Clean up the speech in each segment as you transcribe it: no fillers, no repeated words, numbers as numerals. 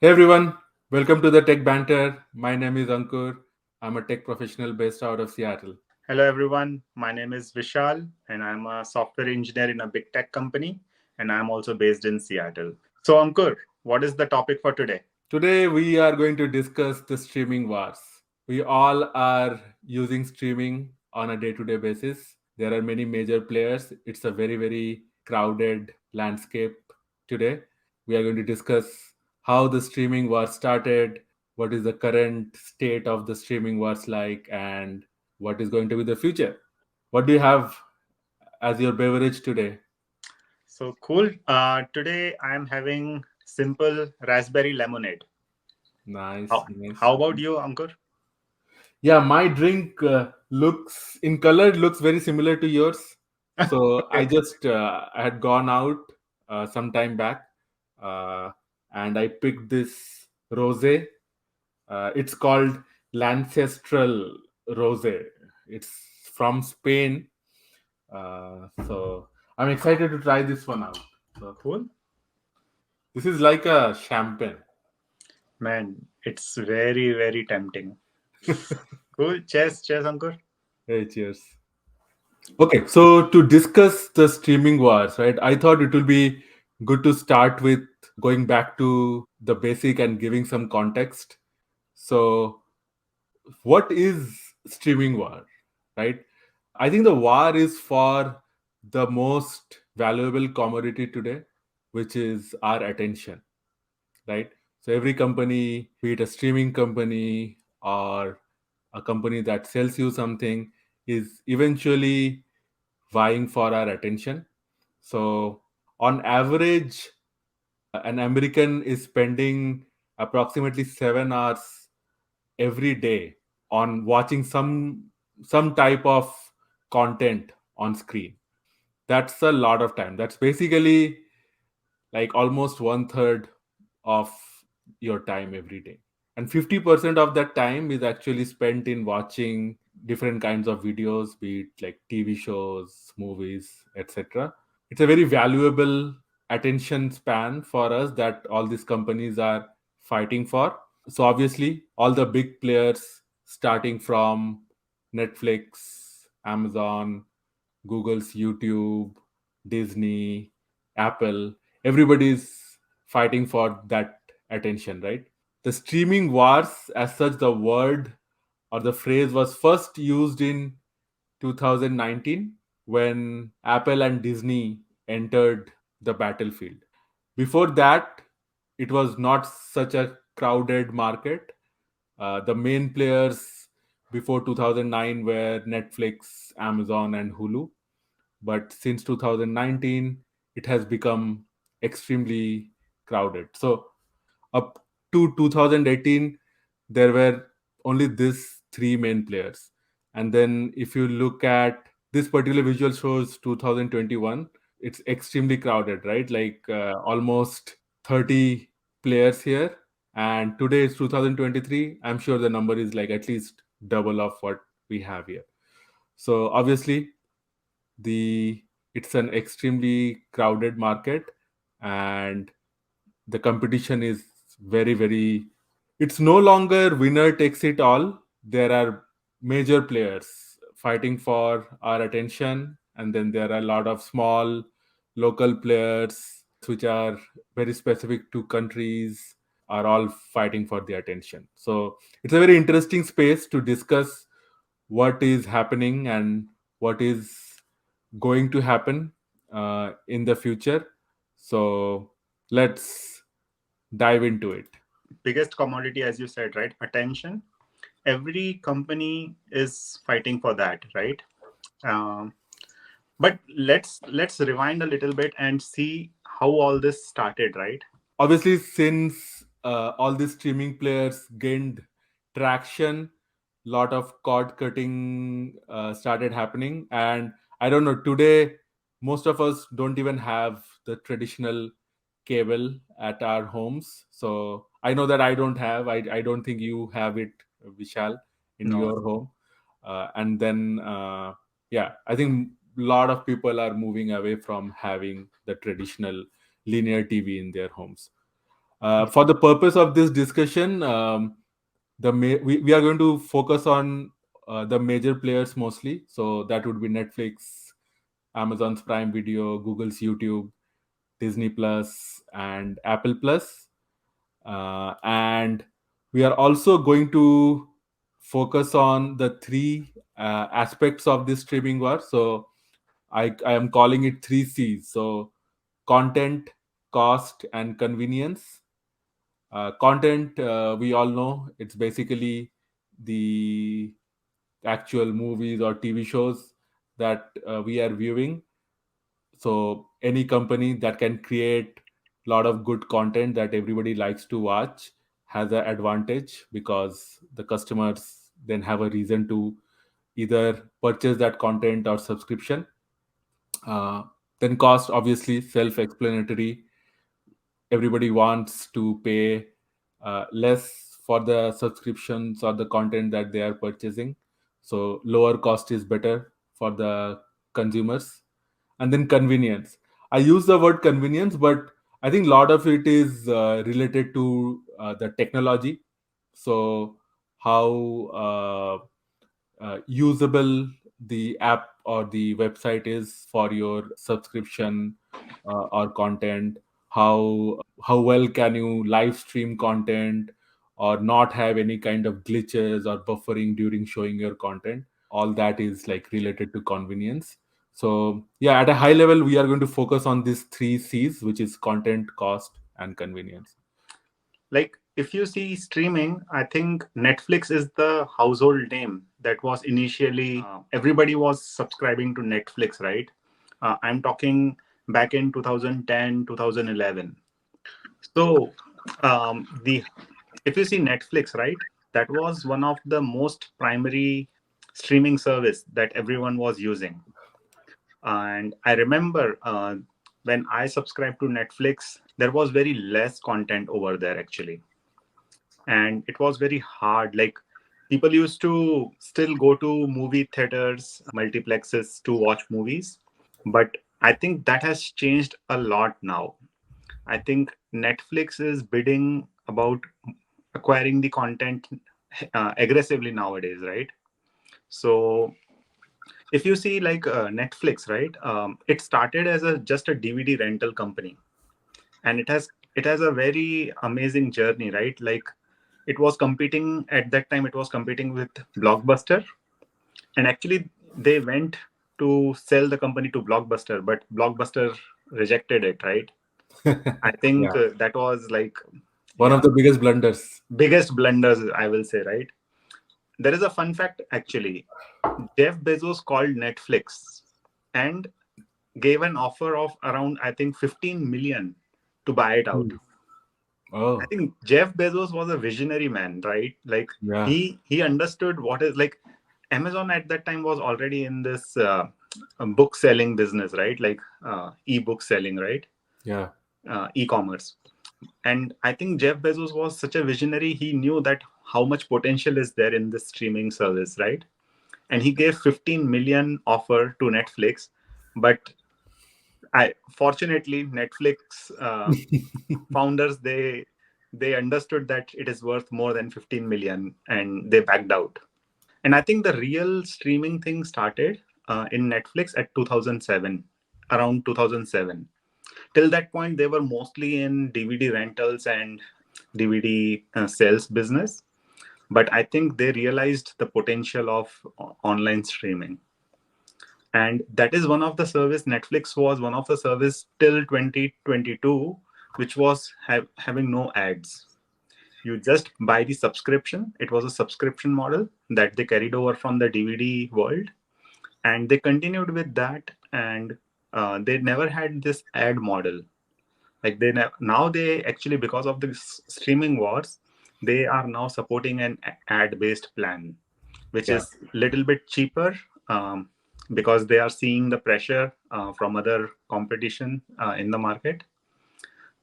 Hey everyone, welcome to the Tech Banter. My name is Ankur. I'm a tech professional based out of Seattle. Hello, everyone. My name is Vishal, and I'm a software engineer in a big tech company, and I'm also based in Seattle. So, Ankur, what is the topic for today? Today we are going to discuss the streaming wars. We all are using streaming on a day to day basis. There are many major players. It's a very crowded landscape today. We are going to discuss how the streaming war started, what is the current state of the streaming wars like, and what is going to be the future. What do you have as your beverage today? So, cool. Today, I'm having simple raspberry lemonade. Nice, How nice. about you, Ankur? Yeah, my drink looks in color looks very similar to yours. So I Okay. just I had gone out some time back, uh, and I picked this rosé. It's called Lancestral Rosé. It's from Spain. So I'm excited to try this one out. So Cool. this is like a champagne. Man, it's very tempting. Cool. Cheers, Ankur. Hey, cheers. Okay, so to discuss the streaming wars, right? I thought it will be good to start with going back to the basic and giving some context. So, what is streaming war, right? I think the war is for the most valuable commodity today, which is our attention, right? So, every company, be it a streaming company or a company that sells you something, is eventually vying for our attention. So, on average, an American is spending approximately 7 hours every day on watching some type of content on screen. That's a lot of time. That's basically like almost one third of your time every day. And 50% of that time is actually spent in watching different kinds of videos, be it like TV shows, movies, etc. It's a very valuable attention span for us that all these companies are fighting for. So obviously all the big players starting from Netflix, Amazon, Google's YouTube, Disney, Apple, everybody's fighting for that attention, right? The streaming wars, as such, the word or the phrase was first used in 2019 when Apple and Disney entered the battlefield. Before that, it was not such a crowded market. The main players before 2009 were Netflix, Amazon, and Hulu. But since 2019, it has become extremely crowded. So up to 2018, there were only these three main players. And then if you look at this particular visual shows 2021, it's extremely crowded, right? Like almost 30 players here. And today is 2023. I'm sure the number is like at least double of what we have here. So obviously, the it's an extremely crowded market, and the competition is very. It's no longer winner takes it all. There are major players fighting for our attention, and then there are a lot of small local players which are very specific to countries, are all fighting for the attention. So it's a very interesting space to discuss what is happening and what is going to happen in the future. So let's dive into it. Biggest commodity, as you said, right? Attention. Every company is fighting for that, right? Um, but let's rewind a little bit and see how all this started, right? Obviously, since all these streaming players gained traction, lot of cord cutting started happening. And I don't know, today most of us don't even have the traditional cable at our homes. So I know that I don't have, I don't think you have it, Vishal, in No. your home. And then yeah, I think a lot of people are moving away from having the traditional linear TV in their homes. For the purpose of this discussion, we are going to focus on the major players mostly. So that would be Netflix, Amazon's Prime Video, Google's YouTube, Disney Plus, and Apple Plus. And we are also going to focus on the three aspects of this streaming war. So I am calling it three C's. So content, cost, and convenience. Content, we all know, it's basically the actual movies or TV shows that we are viewing. So any company that can create a lot of good content that everybody likes to watch has an advantage, because the customers then have a reason to either purchase that content or subscription. uh, then cost, obviously self-explanatory. Everybody wants to pay less for the subscriptions or the content that they are purchasing, so lower cost is better for the consumers. And then convenience. I use the word convenience, but I think a lot of it is related to the technology. So how usable the app or the website is for your subscription or content. How well can you live stream content or not have any kind of glitches or buffering during showing your content. All that is like related to convenience. So yeah, at a high level, we are going to focus on these three C's, which is content, cost, and convenience. Like if you see streaming, I think Netflix is the household name that was initially everybody was subscribing to Netflix, right? I'm talking back in 2010, 2011. So the if you see Netflix, right, that was one of the most primary streaming service that everyone was using. And I remember when I subscribed to Netflix, there was very less content over there actually, and it was very hard. Like people used to still go to movie theaters, multiplexes to watch movies, but I think that has changed a lot now. I think Netflix is bidding about acquiring the content aggressively nowadays, right? So if you see like Netflix, right, it started as a just a DVD rental company, and it has a very amazing journey, right? Like it was competing at that time, it was competing with Blockbuster, and actually they went to sell the company to Blockbuster, but Blockbuster rejected it, right? I think Yeah, that was like, one of yeah, the biggest blunders. biggest blunders, I will say, right? There is a fun fact actually. Jeff Bezos called Netflix and gave an offer of around, I think, 15 million to buy it out. Hmm. I Oh, think Jeff Bezos was a visionary man, right? Like yeah, he understood what is like Amazon at that time was already in this book selling business, right? Like e-book selling, right? yeah. E-commerce. And I think Jeff Bezos was such a visionary. He knew that how much potential is there in this streaming service, right? And he gave 15 million offer to Netflix, but I fortunately Netflix founders they understood that it is worth more than 15 million and they backed out. And I think the real streaming thing started in Netflix at 2007, around 2007. Till that point they were mostly in DVD rentals and DVD sales business, but I think they realized the potential of online streaming. And that is one of the service. Netflix was one of the service till 2022 which was having no ads. You just buy the subscription. It was a subscription model that they carried over from the DVD world, and they continued with that. And they never had this ad model. Like now they actually, because of the streaming wars, they are now supporting an ad based plan, which Yeah, is little bit cheaper, um, because they are seeing the pressure from other competition in the market.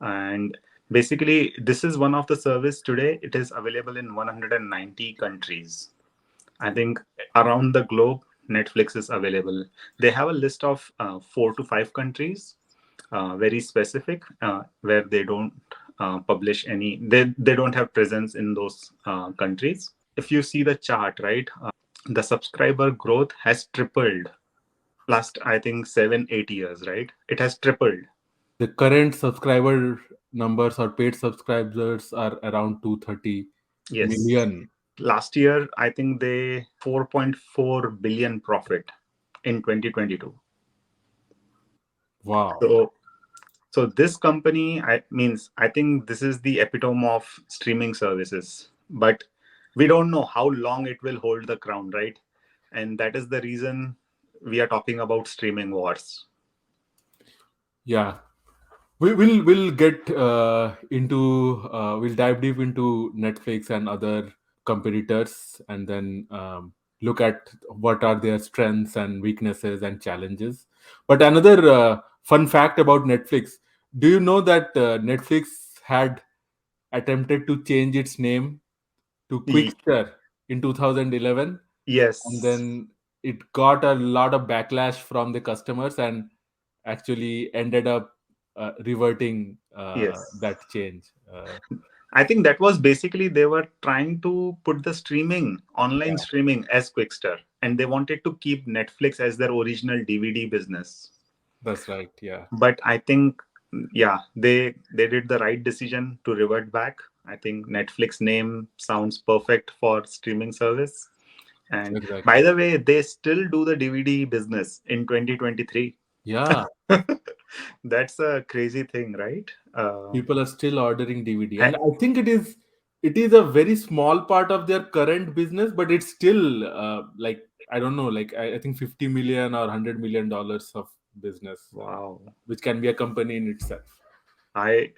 And basically this is one of the service today. It is available in 190 countries. I think around the globe Netflix is available. They have a list of 4 to 5 countries, very specific, where they don't publish any. They don't have presence in those countries. If you see the chart, right, the subscriber growth has tripled last, I think, 7 8 years, right? It has tripled. The current subscriber numbers or paid subscribers are around 230 Yes. million. Last year, I think they 4.4 billion profit in 2022. Wow. So so this company, I think this is the epitome of streaming services. But we don't know how long it will hold the crown, right? And that is the reason we are talking about streaming wars. Yeah. We'll get into we'll dive deep into Netflix and other competitors, and then look at what are their strengths and weaknesses and challenges. But another fun fact about Netflix: do you know that Netflix had attempted to change its name to Y- Quickster in 2011, and yes, then it got a lot of backlash from the customers and actually ended up reverting yes. that change. I think that was basically they were trying to put the streaming, online Yeah, streaming as Quickster, and they wanted to keep Netflix as their original DVD business. that's right. Yeah, But I think, yeah, they did the right decision to revert back. I think Netflix name sounds perfect for streaming service. And by exactly. the way, they still do the DVD business in 2023. Yeah, That's a crazy thing, right? people are still ordering DVD, Ha- and I think it is a very small part of their current business, but it's still like I don't know, like I think 50 million or $100 million of business, wow. which can be a company in itself. I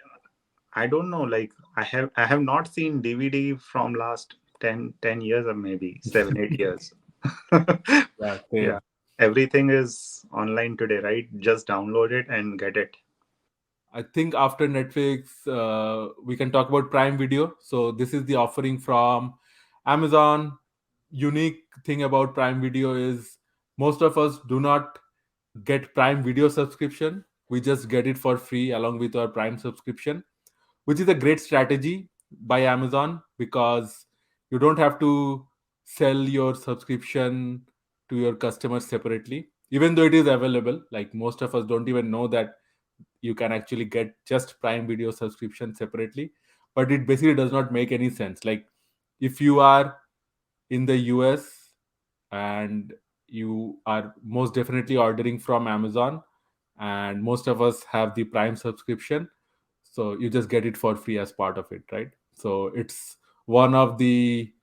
I don't know. Like I have not seen DVD from last 10 years, or maybe 7 8 years. Yeah, Yeah, same. everything is online today, right? Just download it and get it. I think after Netflix, we can talk about Prime Video. So this is the offering from Amazon. Unique thing about Prime Video is most of us do not get Prime Video subscription. We just get it for free along with our Prime subscription, which is a great strategy by Amazon because you don't have to sell your subscription to your customers separately. Even though it is available, like most of us don't even know that you can actually get just Prime Video subscription separately, but it basically does not make any sense. Like if you are in the US and you are most definitely ordering from Amazon, and most of us have the Prime subscription, so you just get it for free as part of it, right? So it's one of the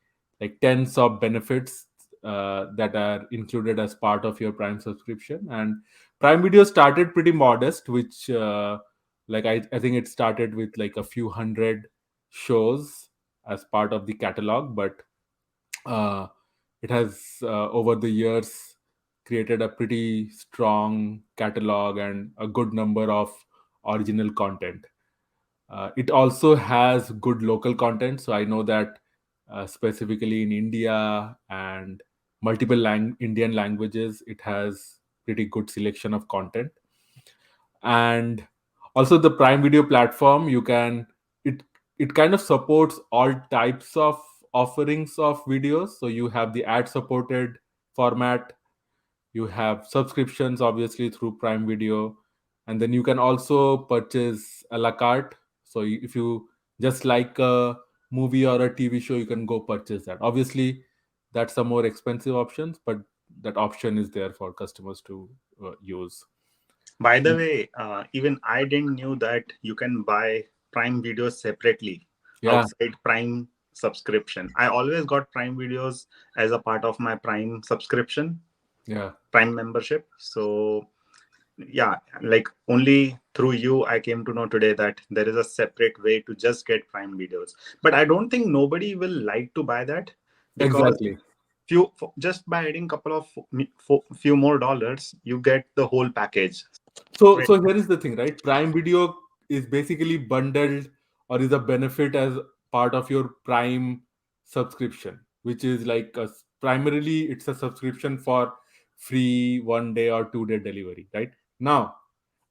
like tens of benefits that are included as part of your Prime subscription. And Prime Video started pretty modest, which like I think it started with like a few hundred shows as part of the catalog, but uh, it has over the years created a pretty strong catalog and a good number of original content. It also has good local content. So I know that specifically in India and multiple Indian languages, it has pretty good selection of content. And also the Prime Video platform, it it kind of supports all types of offerings of videos. So you have the ad supported format, you have subscriptions obviously through Prime Video, and then you can also purchase a la carte. So if you just like a movie or a TV show, you can go purchase that. Obviously that's a more expensive options, but that option is there for customers to use. By the way, even I didn't knew that you can buy Prime Videos separately Yeah, outside Prime subscription. I always got Prime Videos as a part of my Prime subscription, yeah, Prime membership. So yeah, like only through you I came to know today that there is a separate way to just get Prime Videos. But I don't think nobody will like to buy that, because exactly. just by adding couple of few more dollars, you get the whole package. So here is the thing, right? Prime Video is basically bundled or is a benefit as part of your Prime subscription, which is like primarily it's a subscription for free 1 day or 2 day delivery, right? Now,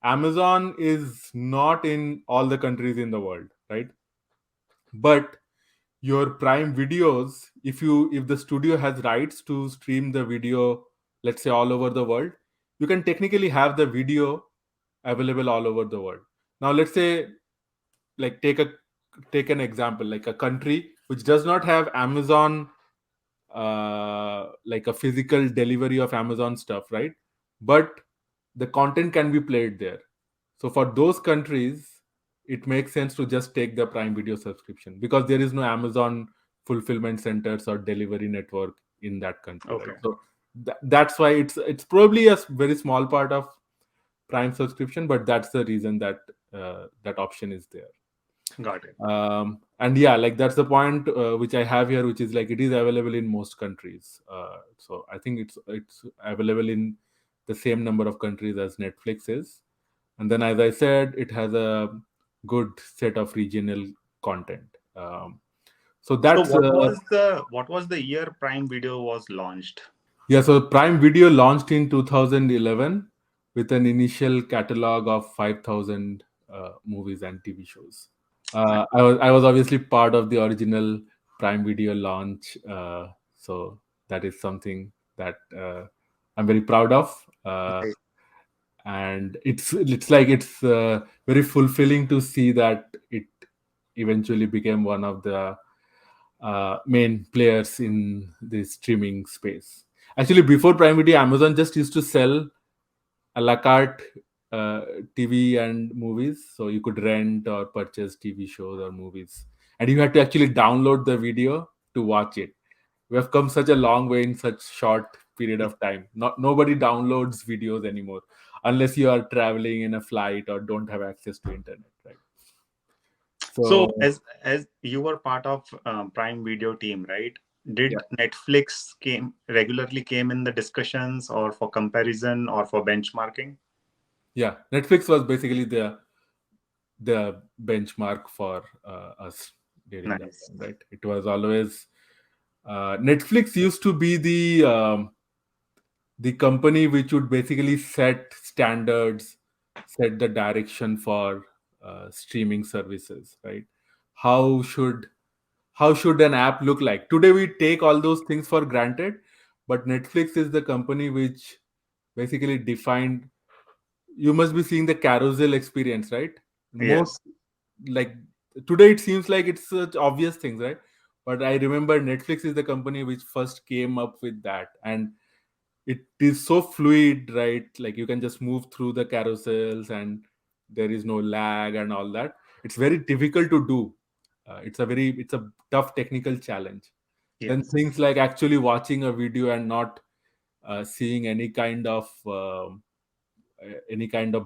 Amazon is not in all the countries in the world, right? But your Prime videos, if the studio has rights to stream the video, let's say all over the world, you can technically have the video available all over the world. Now let's say, like, take an example, like a country which does not have Amazon, like a physical delivery of Amazon stuff, right? But the content can be played there. So for those countries, it makes sense to just take the Prime Video subscription because there is no Amazon fulfillment centers or delivery network in that country, right? Okay, So that's why it's probably a very small part of Prime subscription, but that's the reason that that option is there. got it. And yeah, like that's the point which I have here, which is like it is available in most countries. So I think it's available in the same number of countries as Netflix is. And then, as I said, it has a good set of regional content. So So that's what was the year Prime Video was launched? Yeah, so Prime Video launched in 2011 with an initial catalog of 5,000 movies and TV shows. I was obviously part of the original Prime Video launch, so that is something that I'm very proud of. And it's very fulfilling to see that it eventually became one of the main players in the streaming space. Actually, before Prime Video, Amazon just used to sell a la carte uh, TV and movies. So you could rent or purchase TV shows or movies, and you had to actually download the video to watch it. We have come such a long way in such short period of time. Not nobody downloads videos anymore unless you are traveling in a flight or don't have access to internet, right? So So as you were part of Prime Video team, right? yeah, Did Netflix regularly came in the discussions or for comparison or for benchmarking? yeah. Netflix was basically the benchmark for us during that Nice. time, right? It was always Netflix used to be the company which would basically set standards, set the direction for streaming services, right? How should how should an app look like? Today we take all those things for granted, but Netflix is the company which basically defined. You must be seeing the carousel experience, right? Most, Yes. like, today it seems like it's such obvious things, right? But I remember Netflix is the company which first came up with that, and it is so fluid, right? Like you can just move through the carousels and there is no lag and all that. It's very difficult to do. It's a tough technical challenge. Then Yes. things like actually watching a video and not seeing any kind of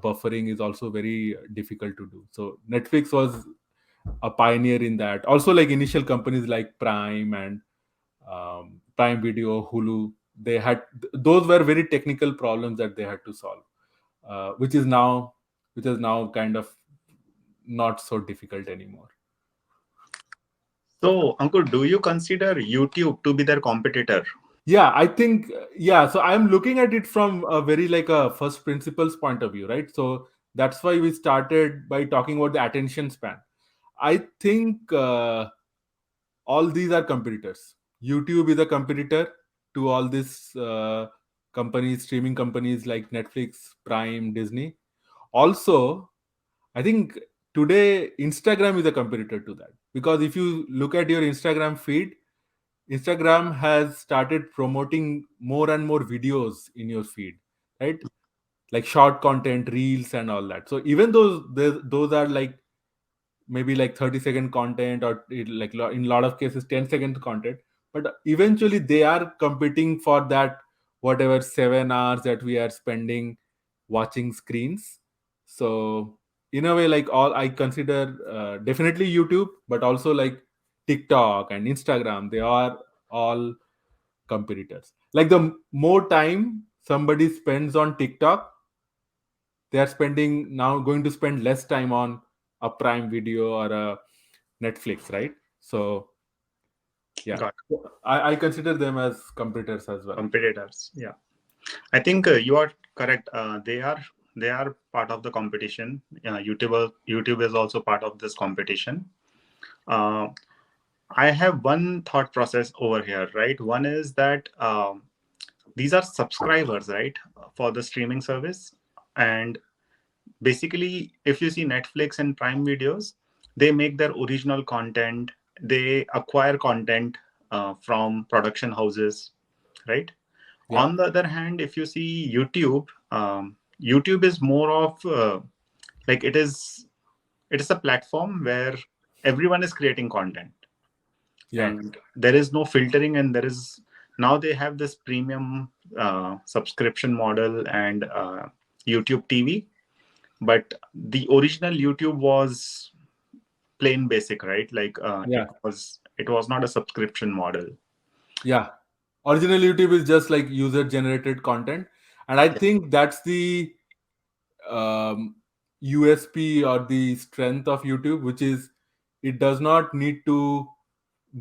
buffering is also very difficult to do. So Netflix was a pioneer in that. Also, like initial companies like Prime and Prime Video, Hulu, those were very technical problems that they had to solve, which is now kind of not so difficult anymore. So, Ankur, do you consider YouTube to be their competitor? Yeah, I think, yeah, so I'm looking at it from a very, like, a first principles point of view, right? So that's why we started by talking about the attention span. I think all these are competitors. YouTube is a competitor to all these companies, streaming companies like Netflix, Prime, Disney. Also, I think today Instagram is a competitor to that, because if you look at your Instagram feed, Instagram has started promoting more and more videos in your feed, right? Like short content, reels, and all that. So even those are like maybe like 30-second content, or in a lot of cases 10-second content, but eventually they are competing for that whatever 7 hours that we are spending watching screens. So in a way, like, all I consider definitely YouTube, but also like TikTok and Instagram, they are all competitors. Like the more time somebody spends on TikTok, they are spending now going to spend less time on a Prime Video or a Netflix, right? So yeah, Got I consider them as competitors as well. competitors. Yeah. I think you are correct. They are part of the competition. YouTube is also part of this competition. Uh, I have one thought process over here, right? One is that these are subscribers, right, for the streaming service. And basically, if you see Netflix and Prime Videos, they make their original content, they acquire content from production houses, right? Yeah, On the other hand, if you see YouTube, YouTube is more of like it is a platform where everyone is creating content, yeah, and there is no filtering, and there is now they have this premium subscription model and YouTube TV. But the original YouTube was plain basic, right? Like yeah, it was not a subscription model. yeah. Original YouTube is just like user generated content, and I Yeah. think that's the um, USP or the strength of YouTube, which is it does not need to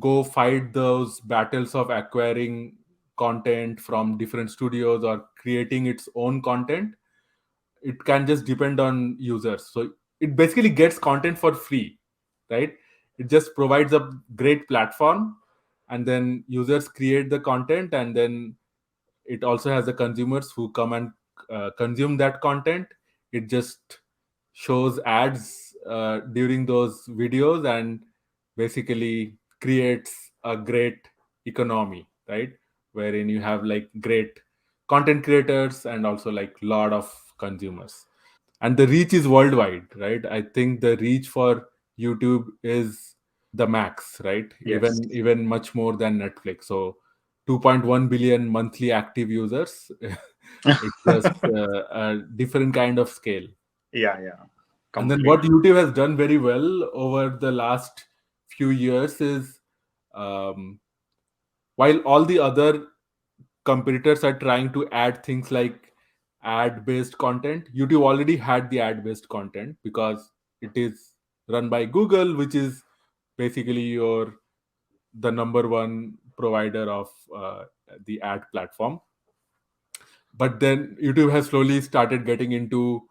go fight those battles of acquiring content from different studios or creating its own content. It can just depend on users, so it basically gets content for free, right? It just provides a great platform, and then users create the content, and then it also has the consumers who come and consume that content. It just shows ads during those videos and basically creates a great economy, right? Wherein you have like great content creators and also like lot of consumers, and the reach is worldwide, right? I think the reach for YouTube is the max, right? Yes. Even much more than Netflix. So 2.1 billion monthly active users. It's just a different kind of scale. Yeah, yeah, And then what completely. YouTube has done very well over the last few years is, um, while all the other competitors are trying to add things like ad based content, YouTube already had the ad based content because it is run by Google, which is basically your the number one provider of the ad platform. But then YouTube has slowly started getting into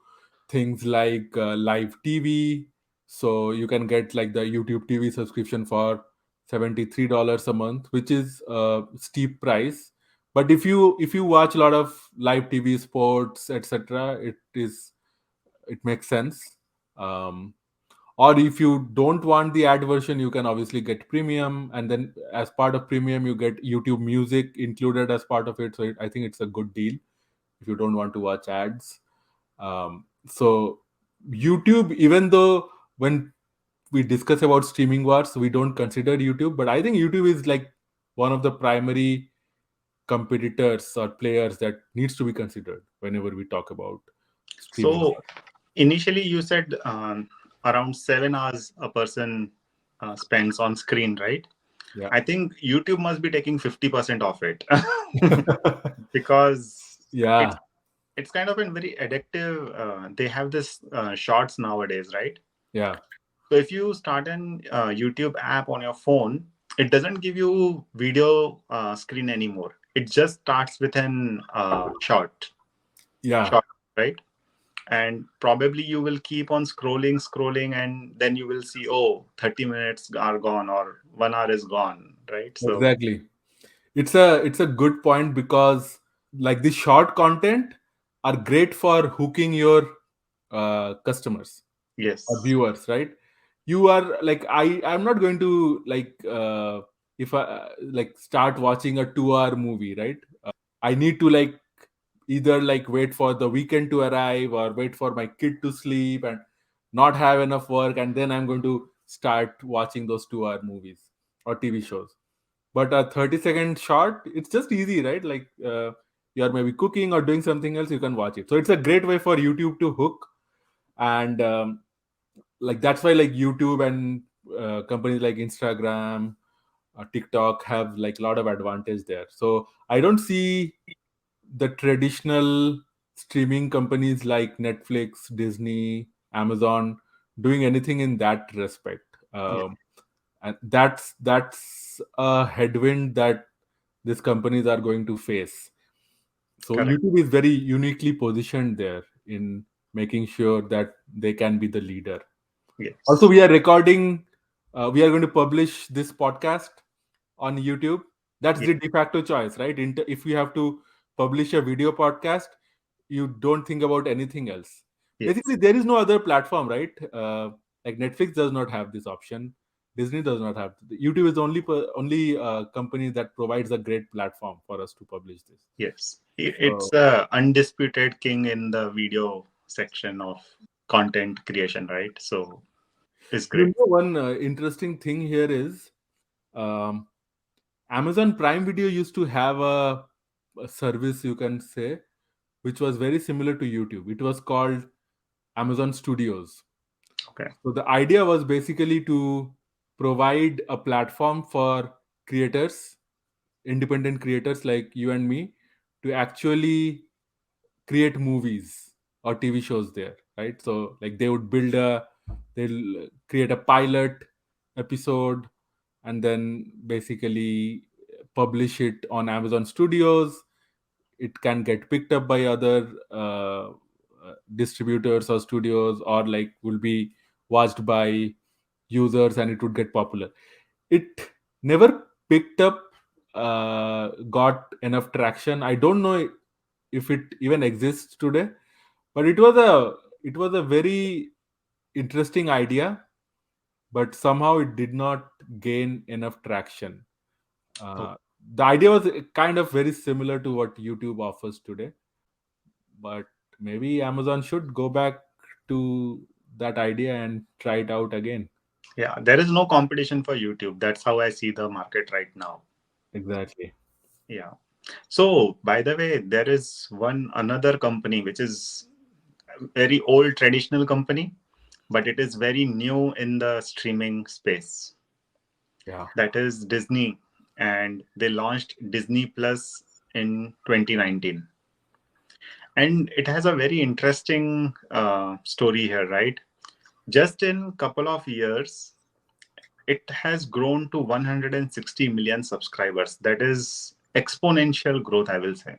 things like live TV. So you can get like the YouTube TV subscription for $73 a month, which is a steep price. But if you watch a lot of live TV, sports, etc., it makes sense. Um, or if you don't want the ad version, you can obviously get premium, and then as part of premium you get YouTube Music included as part of it. So I think it's a good deal if you don't want to watch ads. So YouTube, even though when we discuss about streaming wars, we don't consider YouTube, but I think YouTube is like one of the primary competitors or players that needs to be considered whenever we talk about streaming So wars. initially, you said around 7 hours a person spends on screen, right? Yeah. I think YouTube must be taking 50% of it because it's Yeah. it's kind of a very addictive. They have this shorts nowadays, right? Yeah. So if you start an YouTube app on your phone, it doesn't give you video screen anymore. It just starts with an Yeah. short, right? And probably you will keep on scrolling, and then you will see, oh, 30 minutes are gone or 1 hour is gone, right? So Exactly. It's a good point because like the short content are great for hooking your customers or yes. viewers, right? You are like I'm not going to like if I like start watching a 2 hour movie, right? I need to like either like wait for the weekend to arrive or wait for my kid to sleep and not have enough work, and then I'm going to start watching those 2 hour movies or TV shows. But a 30-second short, it's just easy, right? Like you're maybe cooking or doing something else, you can watch it. So it's a great way for YouTube to hook. And like that's why like YouTube and companies like Instagram, TikTok have like a lot of advantage there. So I don't see the traditional streaming companies like Netflix, Disney, Amazon doing anything in that respect. Yeah, And that's a headwind that these companies are going to face. So correct. YouTube is very uniquely positioned there in making sure that they can be the leader. Also, Yes. we are recording we are going to publish this podcast on YouTube. That's Ye- the de facto choice, right? If you have to publish a video podcast, you don't think about anything else. yes, Basically, there is no other platform, right? Like Netflix does not have this option. Disney does not have. YouTube is the only company that provides a great platform for us to publish this. yes. It's So a undisputed king in the video section of content creation, right? So it's great. one interesting thing here is um, Amazon Prime Video used to have a service, you can say, which was very similar to YouTube. It was called Amazon Studios. Okay. So the idea was basically to provide a platform for creators, independent creators like you and me, to actually create movies or TV shows there, right? So like they'll create a pilot episode and then basically publish it on Amazon Studios. It can get picked up by other distributors or studios, or like will be watched by users and it would get popular. It never picked up, got enough traction. I don't know if it even exists today, but it was a very interesting idea, but somehow it did not gain enough traction. Oh, uh, the idea was kind of very similar to what YouTube offers today, but maybe Amazon should go back to that idea and try it out again. yeah. There is no competition for YouTube. That's how I see the market right now. Exactly. Yeah. So, by the way, there is one another company which is a very old traditional company, but it is very new in the streaming space. Yeah. That is Disney, and they launched Disney Plus in 2019. And it has a very interesting story here, right? Just in couple of years, it has grown to 160 million subscribers. That is exponential growth, I will say.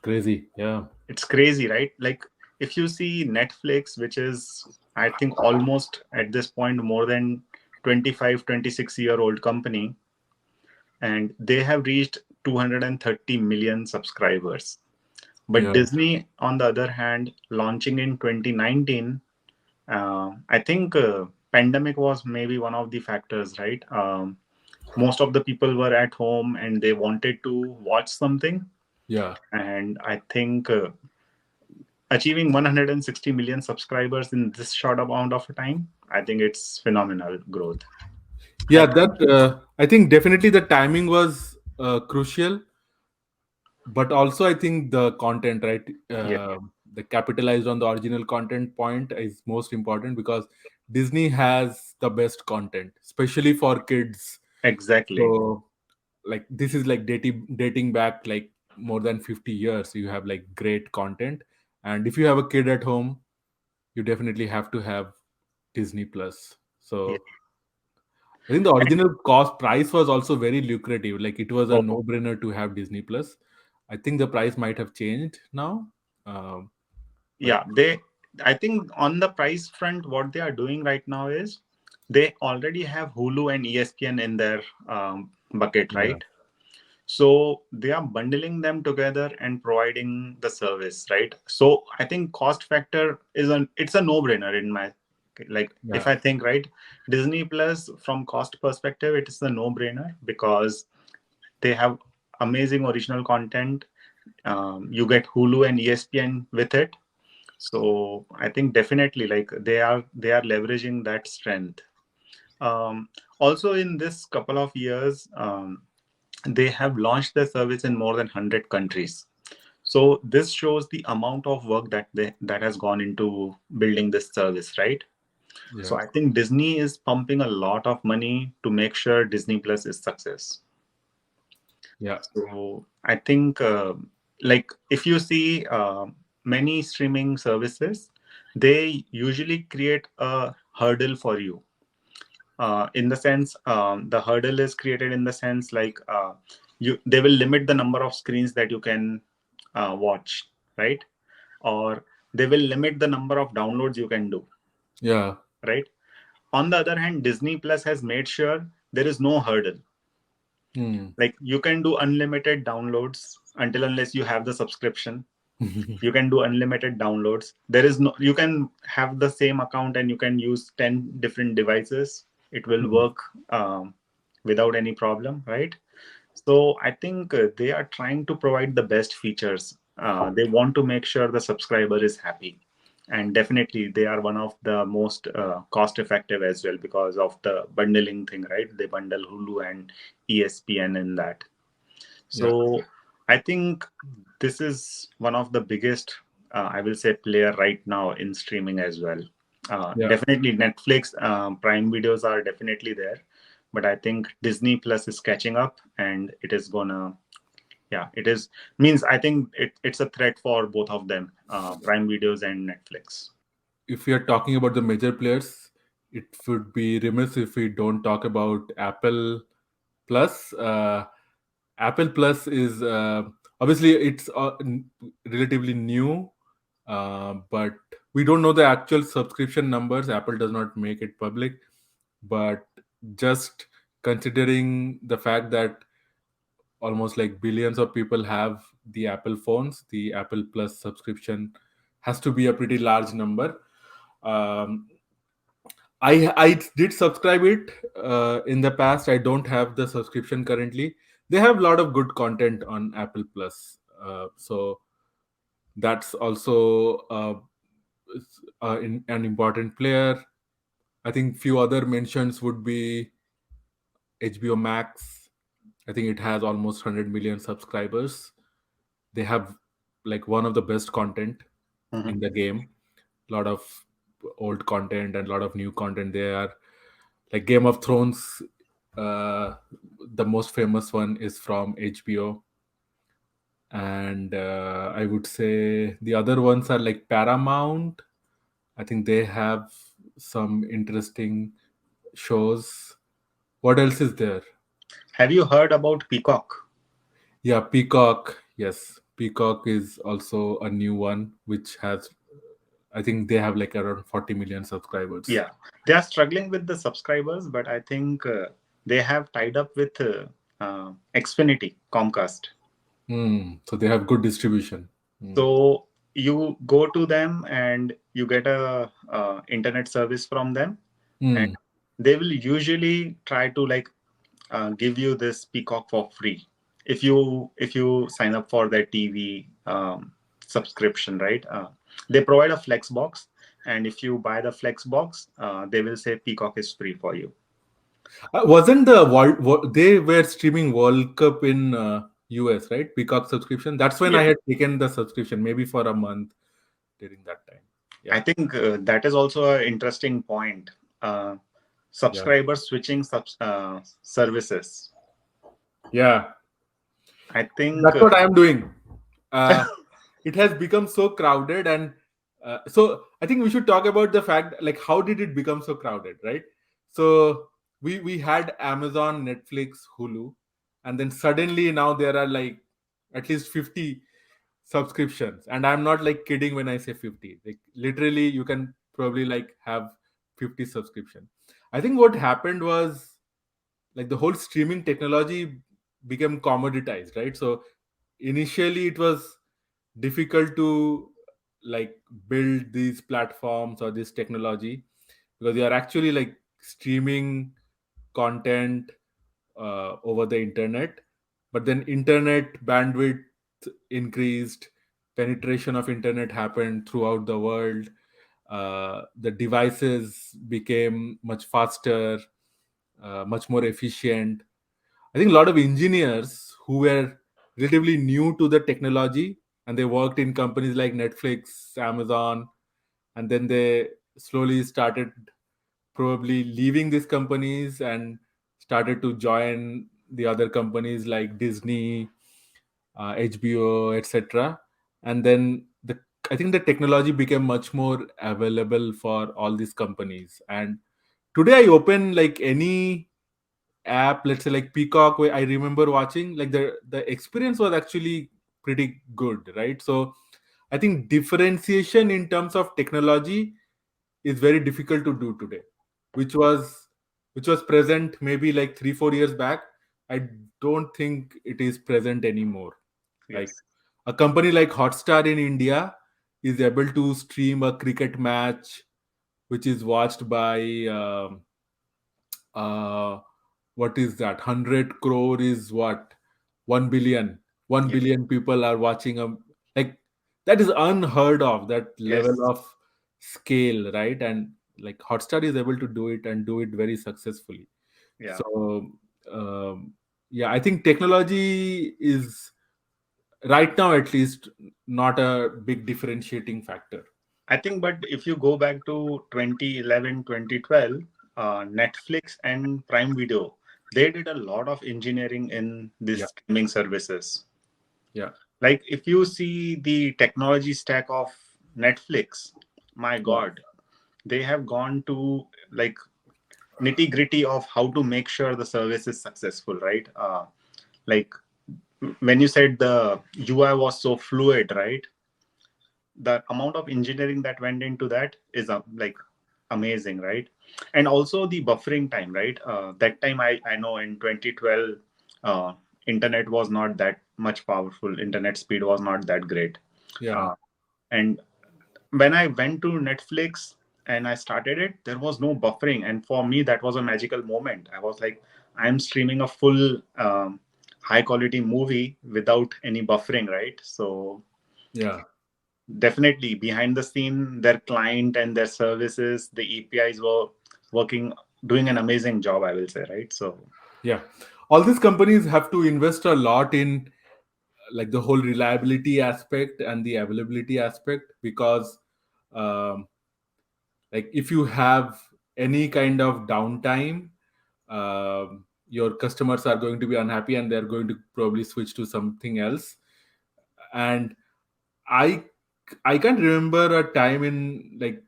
Crazy. Yeah. It's crazy, right? Like if you see Netflix, which is I think almost at this point more than 25, 26-year old company, and they have reached 230 million subscribers. But Yeah. Disney, on the other hand, launching in 2019, I think pandemic was maybe one of the factors, right? Most of the people were at home and they wanted to watch something, Yeah. and I think achieving 160 million subscribers in this short amount of time, I think it's phenomenal growth. Yeah, that I think definitely the timing was crucial, but also I think the content, right? Yeah, The capitalized on the original content point is most important, because Disney has the best content, especially for kids. exactly. So like this is like dating back like more than 50 years. You have like great content, and if you have a kid at home, you definitely have to have Disney Plus. Yeah. So I think the original cost price was also very lucrative. Like it was a Oh, no-brainer to have Disney Plus. I think the price might have changed now, um, but yeah. I think on the price front, what they are doing right now is they already have Hulu and ESPN in their bucket, yeah, right? So they are bundling them together and providing the service, right? So I think cost factor it's a no-brainer in my, like, if yeah, I think right, Disney Plus from cost perspective, it is a no-brainer because they have amazing original content. You get Hulu and ESPN with it. So I think definitely like they are leveraging that strength. Also in this couple of years, they have launched their service in more than 100 countries. So this shows the amount of work that has gone into building this service, right? So yeah, I think Disney is pumping a lot of money to make sure Disney Plus is success. yeah, So I think like if you see many streaming services, they usually create a hurdle for you. In the sense, the hurdle is created in the sense like you they will limit the number of screens that you can watch, right? Or they will limit the number of downloads you can do, yeah, right? On the other hand, Disney Plus has made sure there is no hurdle. Hmm. Like you can do unlimited downloads until unless you have the subscription. You can do unlimited downloads. There is no, you can have the same account and you can use 10 different devices. It will Hmm. work without any problem, right? So I think they are trying to provide the best features. They want to make sure the subscriber is happy, and definitely they are one of the most cost effective as well because of the bundling thing, right? They bundle Hulu and ESPN in that. Yeah. So I think this is one of the biggest, I will say, player right now in streaming as well. Yeah. Definitely Netflix, Prime videos are definitely there, but I think Disney Plus is catching up, and it is gonna, yeah, it is means I think it's a threat for both of them, Prime videos and Netflix. If we are talking about the major players, it would be remiss if we don't talk about Apple Plus. Apple Plus is obviously it's relatively new, but we don't know the actual subscription numbers. Apple does not make it public, but just considering the fact that almost like billions of people have the Apple phones, the Apple Plus subscription has to be a pretty large number. Um, I did subscribe it in the past. I don't have the subscription currently. They have a lot of good content on Apple Plus, so that's also an important player. I think few other mentions would be HBO Max. I think it has almost 100 million subscribers. They have like one of the best content Mhm. in the game. A lot of old content and a lot of new content there. Like Game of Thrones, uh, the most famous one is from HBO, and I would say the other ones are like Paramount. I think they have some interesting shows. What else is there? Have you heard about Peacock? Yeah, Peacock. Yes, Peacock is also a new one which has. I think they have like around 40 million subscribers. Yeah, they are struggling with the subscribers, but I think they have tied up with Xfinity, Comcast. So they have good distribution. Hmm. So you go to them and you get a internet service from them, and Hmm. they will usually try to like give you this Peacock for free if you sign up for their TV subscription, right? They provide a flex box, and if you buy the flex box, they will say Peacock is free for you. Wasn't the they were streaming World Cup in US, right? Peacock subscription. That's when I Yeah, had taken the subscription, maybe for a month during that time. I Yeah, think that is also an interesting point. Uh, yeah, Subscribers switching services. yeah. I think That's what I am doing. Uh, it has become so crowded, and so I think we should talk about the fact, like, how did it become so crowded, right? So we had Amazon, Netflix, Hulu, and then suddenly now there are like at least 50 subscriptions, and I'm not like kidding when I say 50. Like literally, you can probably like have 50 subscription. I think what happened was like the whole streaming technology became commoditized, right? So initially it was difficult to like build these platforms or this technology because you are actually like streaming content over the internet, but then internet bandwidth increased, penetration of internet happened throughout the world, the devices became much faster, much more efficient. I think a lot of engineers who were relatively new to the technology and they worked in companies like Netflix, Amazon, and then they slowly started probably leaving these companies and started to join the other companies like Disney, HBO, etc. And then I think the technology became much more available for all these companies. And today I open like any app, let's say like Peacock, where I remember watching, like the experience was actually pretty good, right? So I think differentiation in terms of technology is very difficult to do today. which was present maybe like 3 4 years back. I don't think it is present anymore. Like Yes. a company like Hotstar in India is able to stream a cricket match which is watched by uh, what is that, 100 crore is what, 1 billion, one Yes. billion people are watching a, like, that is unheard of, that level Yes. of scale, right? And like Hotstar is able to do it and do it very successfully. Yeah. So um, yeah, I think technology is right now at least not a big differentiating factor. I think, but if you go back to 2011, 2012, Netflix and Prime Video, they did a lot of engineering in these Yeah, streaming services. yeah, Like if you see the technology stack of Netflix, my yeah, God, they have gone to like nitty gritty of how to make sure the service is successful, right? Like when you said the UI was so fluid, right? The amount of engineering that went into that is like amazing, right? And also the buffering time, right? That time I know in 2012, uh, internet was not that much powerful. Internet speed was not that great. yeah, Uh, and when I went to Netflix and I started it, there was no buffering. And for me, that was a magical moment. I was like, I'm streaming a full high quality movie without any buffering, right? So yeah. definitely behind the scene, their client and their services, the APIs were working, doing an amazing job, I will say, right? So Yeah, all these companies have to invest a lot in like the whole reliability aspect and the availability aspect, because um, like if you have any kind of downtime, your customers are going to be unhappy and they're going to probably switch to something else. And I I can't remember a time in like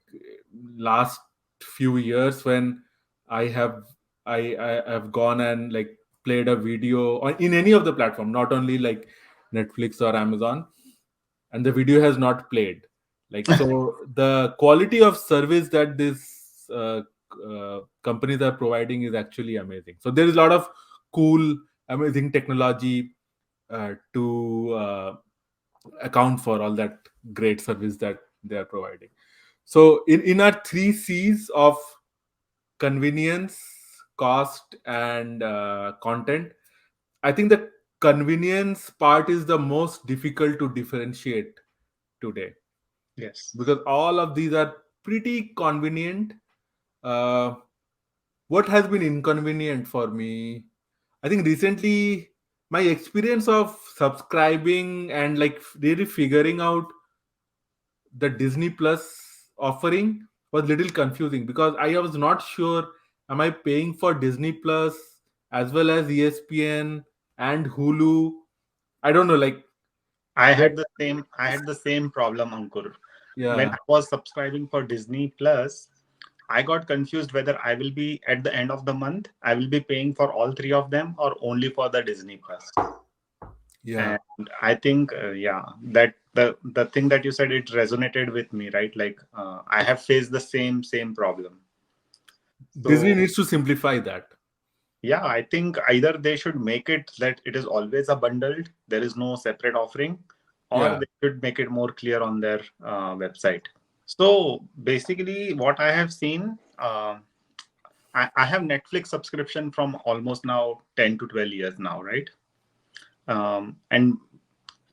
last few years when I have I have gone and like played a video on in any of the platform, not only like Netflix or Amazon, and the video has not played. Like, so the quality of service that this companies are providing is actually amazing. So there is a lot of cool, amazing technology to account for all that great service that they are providing. So in our three C's of convenience, cost, and content, I think the convenience part is the most difficult to differentiate today, yes, because all of these are pretty convenient. Uh, what has been inconvenient for me? I think recently my experience of subscribing and like really figuring out the Disney Plus offering was little confusing, because I was not sure, am I paying for Disney Plus as well as ESPN and Hulu? I don't know, like what. I had the same problem, Ankur. When Yeah, I was subscribing for Disney Plus, I got confused whether I will be at the end of the month, I will be paying for all three of them or only for the Disney Plus. yeah. And I think, yeah, that the thing that you said, it resonated with me, right? Like I have faced the same problem. Disney So needs to simplify that. yeah, I think either they should make it that it is always a bundled, there is no separate offering, or Yeah. they should make it more clear on their website. So basically, what I have seen, I have Netflix subscription from almost now 10 to 12 years now, right? And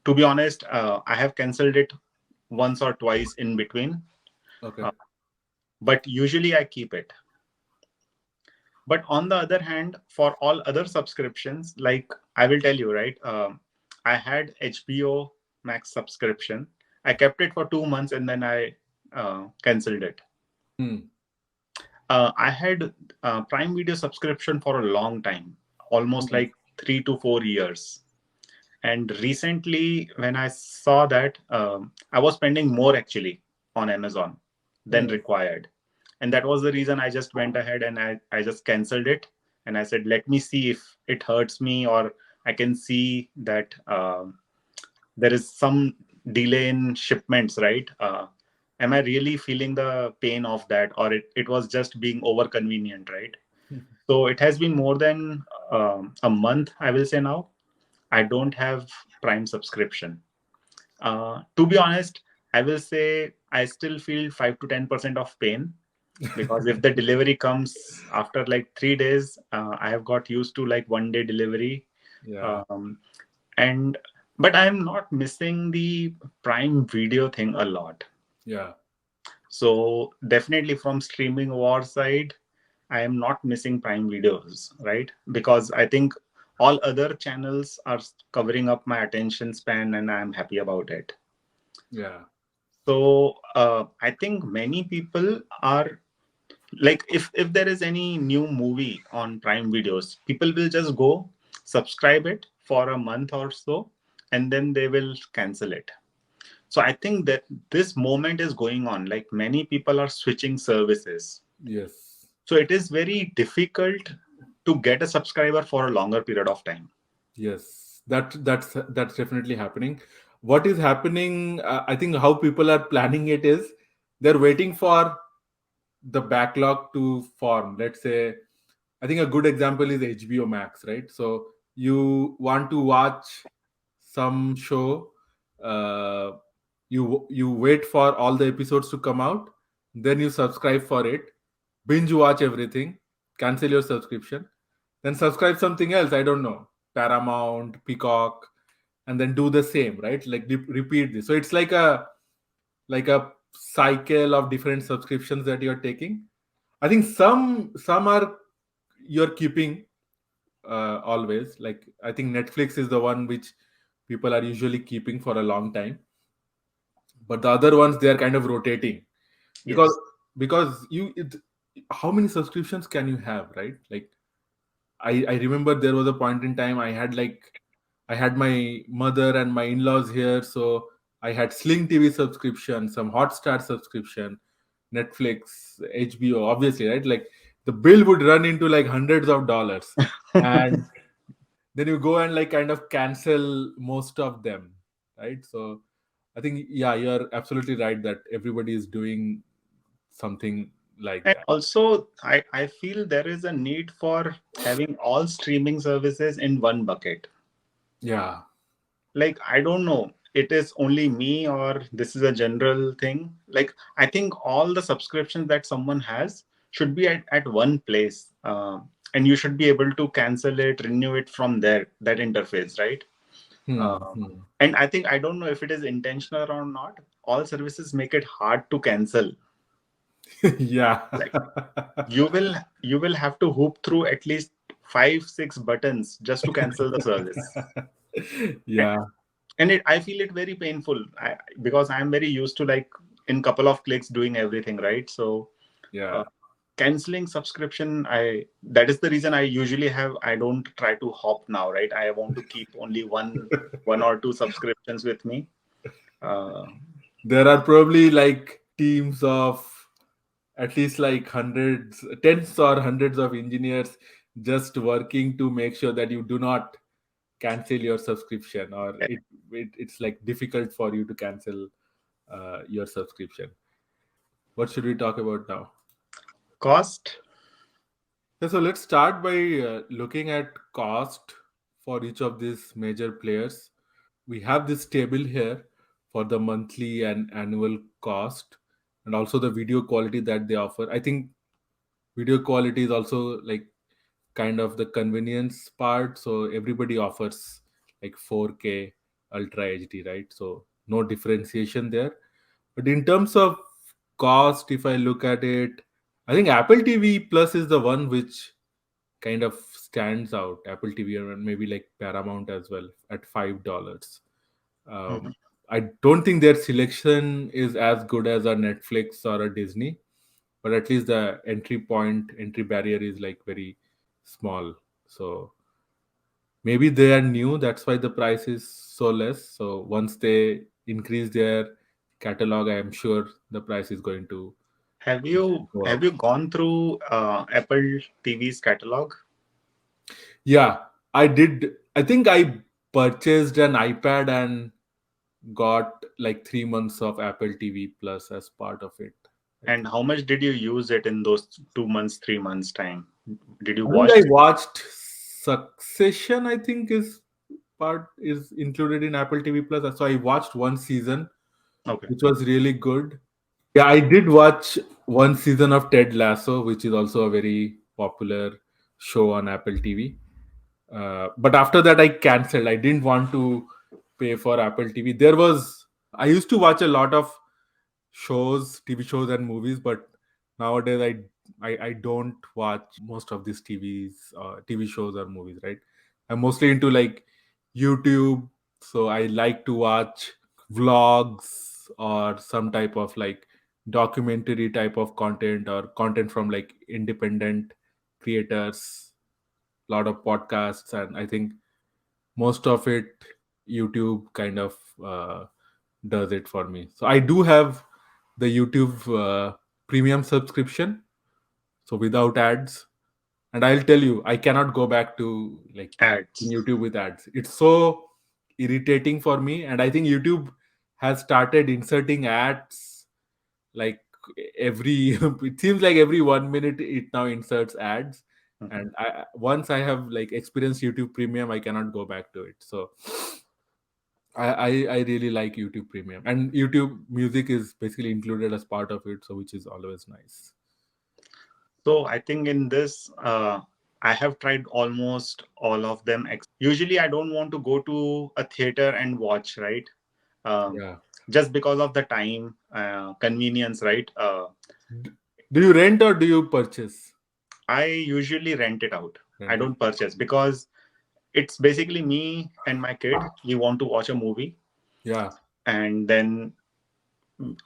to be honest, I have cancelled it once or twice in between, Okay. uh, but usually I keep it. But on the other hand, for all other subscriptions, like I will tell you, right? I had HBO Max subscription. I kept it for 2 months and then I cancelled it. Hmm. I had Prime Video subscription for a long time, almost Hmm. like 3 to 4 years. And recently, when I saw that, I was spending more actually on Amazon than Hmm. required. And that was the reason I just went ahead and I just canceled it. And I said, let me see if it hurts me, or I can see that there is some delay in shipments, right? am I really feeling the pain of that, or it was just being over convenient, right? So it has been more than a month, I will say now. I don't have Prime subscription. To be honest, I will say I still feel 5 to 10% of pain, because if the delivery comes after like 3 days, I have got used to like 1 day delivery. Yeah, Um, and but I'm not missing the Prime Video thing a lot. yeah, So definitely from streaming war side, I am not missing Prime Videos, right? Because I think all other channels are covering up my attention span, and I'm happy about it. yeah, So I think many people are like, if there is any new movie on Prime Videos, people will just go subscribe it for a month or so, and then they will cancel it. So I think that this moment is going on. Like many people are switching services. yes, So it is very difficult to get a subscriber for a longer period of time. yes. That's definitely happening. What is happening? I think how people are planning it is they're waiting for the backlog to form. Let's say, I think a good example is HBO Max, right? So you want to watch some show, uh, you wait for all the episodes to come out, then you subscribe for it, binge watch everything, cancel your subscription, then subscribe something else. I don't know, Paramount, Peacock, and then do the same, right? Like repeat this. So it's like a cycle of different subscriptions that you're taking. I think some are you're keeping always. Like I think Netflix is the one which people are usually keeping for a long time, but the other ones they are kind of rotating because Yes. how many subscriptions can you have, right? Like I remember there was a point in time I had my mother and my in-laws here, so I had Sling TV subscription, some Hotstar subscription, Netflix, HBO, obviously, right? Like the bill would run into like hundreds of dollars, and then you go and like kind of cancel most of them, right? So I think, yeah, you're absolutely right that everybody is doing something like And that. also, I feel there is a need for having all streaming services in one bucket. Yeah. Like, I don't know, it is only me or this is a general thing. Like, I think all the subscriptions that someone has should be at one place. And you should be able to cancel it, renew it from there, that interface, right? Uh, Hmm. and I think, I don't know if it is intentional or not. All services make it hard to cancel. Yeah. Like, you will have to hoop through at least 5 6 buttons just to cancel the service. Yeah. And I feel it very painful, because I'm very used to like in couple of clicks doing everything, right? So uh, Yeah. canceling subscription, I that is the reason I usually have, I don't try to hop now, right? I want to keep only one or two subscriptions with me. uh, There are probably like teams of at least like hundreds, tens or hundreds of engineers just working to make sure that you do not cancel your subscription, or it's like difficult for you to cancel your subscription. What should we talk about now? Cost. Yeah, so let's start by looking at cost for each of these major players. We have this table here for the monthly and annual cost, and also the video quality that they offer. I think video quality is also like kind of the convenience part. So everybody offers like 4K Ultra HD, right? So no differentiation there. But in terms of cost, if I look at it, I think Apple TV Plus is the one which kind of stands out. Apple TV and maybe like Paramount as well at $5. Mhm. I don't think their selection is as good as a Netflix or a Disney, but at least the entry barrier is like very small. So maybe they are new, that's why the price is so less. So once they increase their catalog, I am sure the price is going to have you go have up. you gone through Apple TV's catalog? Yeah, I did. I think I purchased an iPad and got like 3 months of Apple TV Plus as part of it. I And think. how much did you use it in those 2 months, 3 months time? Did you I think watch? I watched Succession. I think is included in Apple TV Plus. So I watched one season, Okay. which was really good. Yeah, I did watch one season of Ted Lasso, which is also a very popular show on Apple TV. But after that, I cancelled. I didn't want to pay for Apple TV. I used to watch a lot of shows, TV shows, and movies, but nowadays I don't watch most of these TV shows or movies. Right, I'm mostly into like YouTube, so I like to watch vlogs or some type of like documentary type of content or content from like independent creators, a lot of podcasts, and I think most of it YouTube kind of does it for me. So I do have the YouTube premium subscription, so without ads. And I'll tell you, I cannot go back to like Ads. YouTube with ads. It's so irritating for me, and I think YouTube has started inserting ads like every. It seems like every 1 minute it now inserts ads, Mhm. and once I have like experienced YouTube Premium, I cannot go back to it. So I really like YouTube Premium, and YouTube Music is basically included as part of it, so which is always nice. So I think in this, I have tried almost all of them. Usually, I don't want to go to a theater and watch, right? Um, Yeah. just because of the time, convenience, right? D- do you rent or do you purchase? I usually rent it out. I Rent it. don't purchase because it's basically me and my kid. We want to watch a movie, Yeah. and then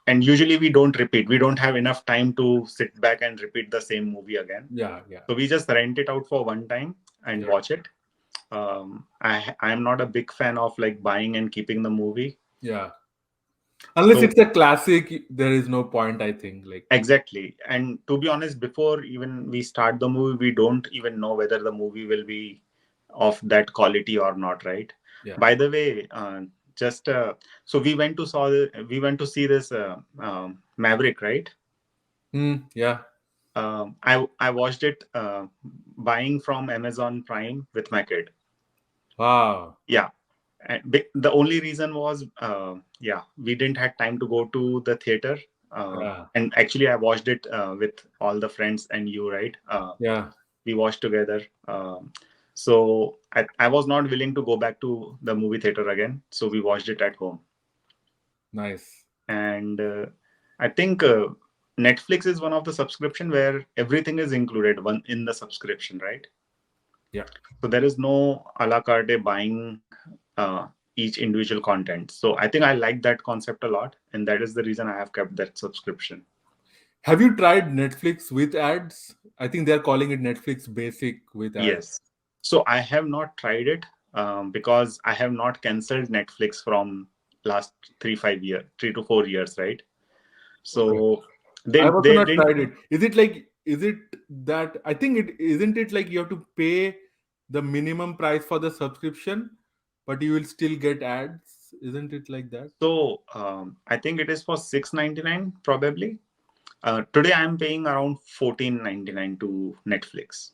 and usually we don't repeat. We don't have enough time to sit back and repeat the same movie again. Yeah. Yeah. So we just rent it out for one time and Yeah. watch it. I'm not a big fan of like buying and keeping the movie. Yeah. Unless So it's a classic, there is no point. I think like exactly. And to be honest, before even we start the movie, we don't even know whether the movie will be of that quality or not, right? yeah. By the way, just so we went to see this Maverick, right? Yeah. I watched it buying from Amazon Prime with my kid. Wow. Yeah, and the only reason was yeah, we didn't had time to go to the theater. Yeah. And actually, I watched it with all the friends and you, right? Yeah. We watched together. So I was not willing to go back to the movie theater again. So we watched it at home. Nice. And I think Netflix is one of the subscription where everything is included one in the subscription, right? Yeah. So there is no a la carte buying each individual content. So I think I like that concept a lot, and that is the reason I have kept that subscription. Have you tried Netflix with ads? I think they're calling it Netflix Basic with ads. Yes. So I have not tried it because I have not cancelled Netflix from last 3 to 4 years, right? Okay. So I've also they not didn't. tried it. Is it that I think it isn't it like you have to pay the minimum price for the subscription, but you will still get ads? Isn't it like that? So I think it is for 6.99 probably. Today I'm paying around 14.99 to Netflix.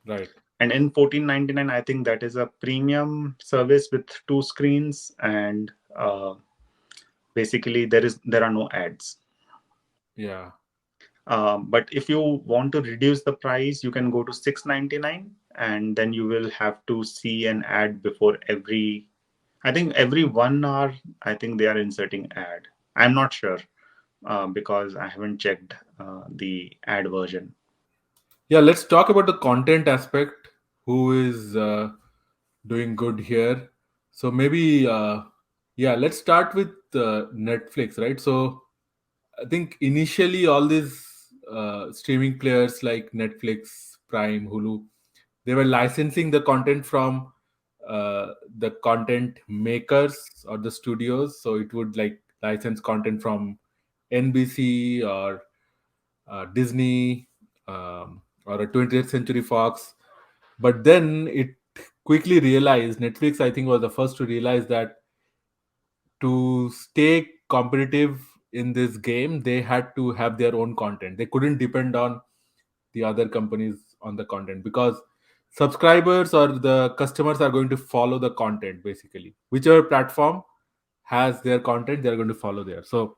Right. And in 14.99 I think that is a premium service with two screens, and basically there are no ads. Yeah. But if you want to reduce the price, you can go to 6.99, and then you will have to see an ad before every, I think every 1 hour, I think they are inserting ad. I'm not sure because I haven't checked the ad version. Yeah, let's talk about the content aspect. Who is doing good here? So maybe yeah, let's start with Netflix, right? So I think initially all these streaming players like Netflix, Prime, Hulu, they were licensing the content from the content makers or the studios. So it would like license content from NBC or Disney or a 20th Century Fox. But then it quickly realized Netflix, I think, was the first to realize that to stay competitive in this game, they had to have their own content. They couldn't depend on the other companies on the content, because subscribers or the customers are going to follow the content. Basically, whichever platform has their content, they're going to follow there. So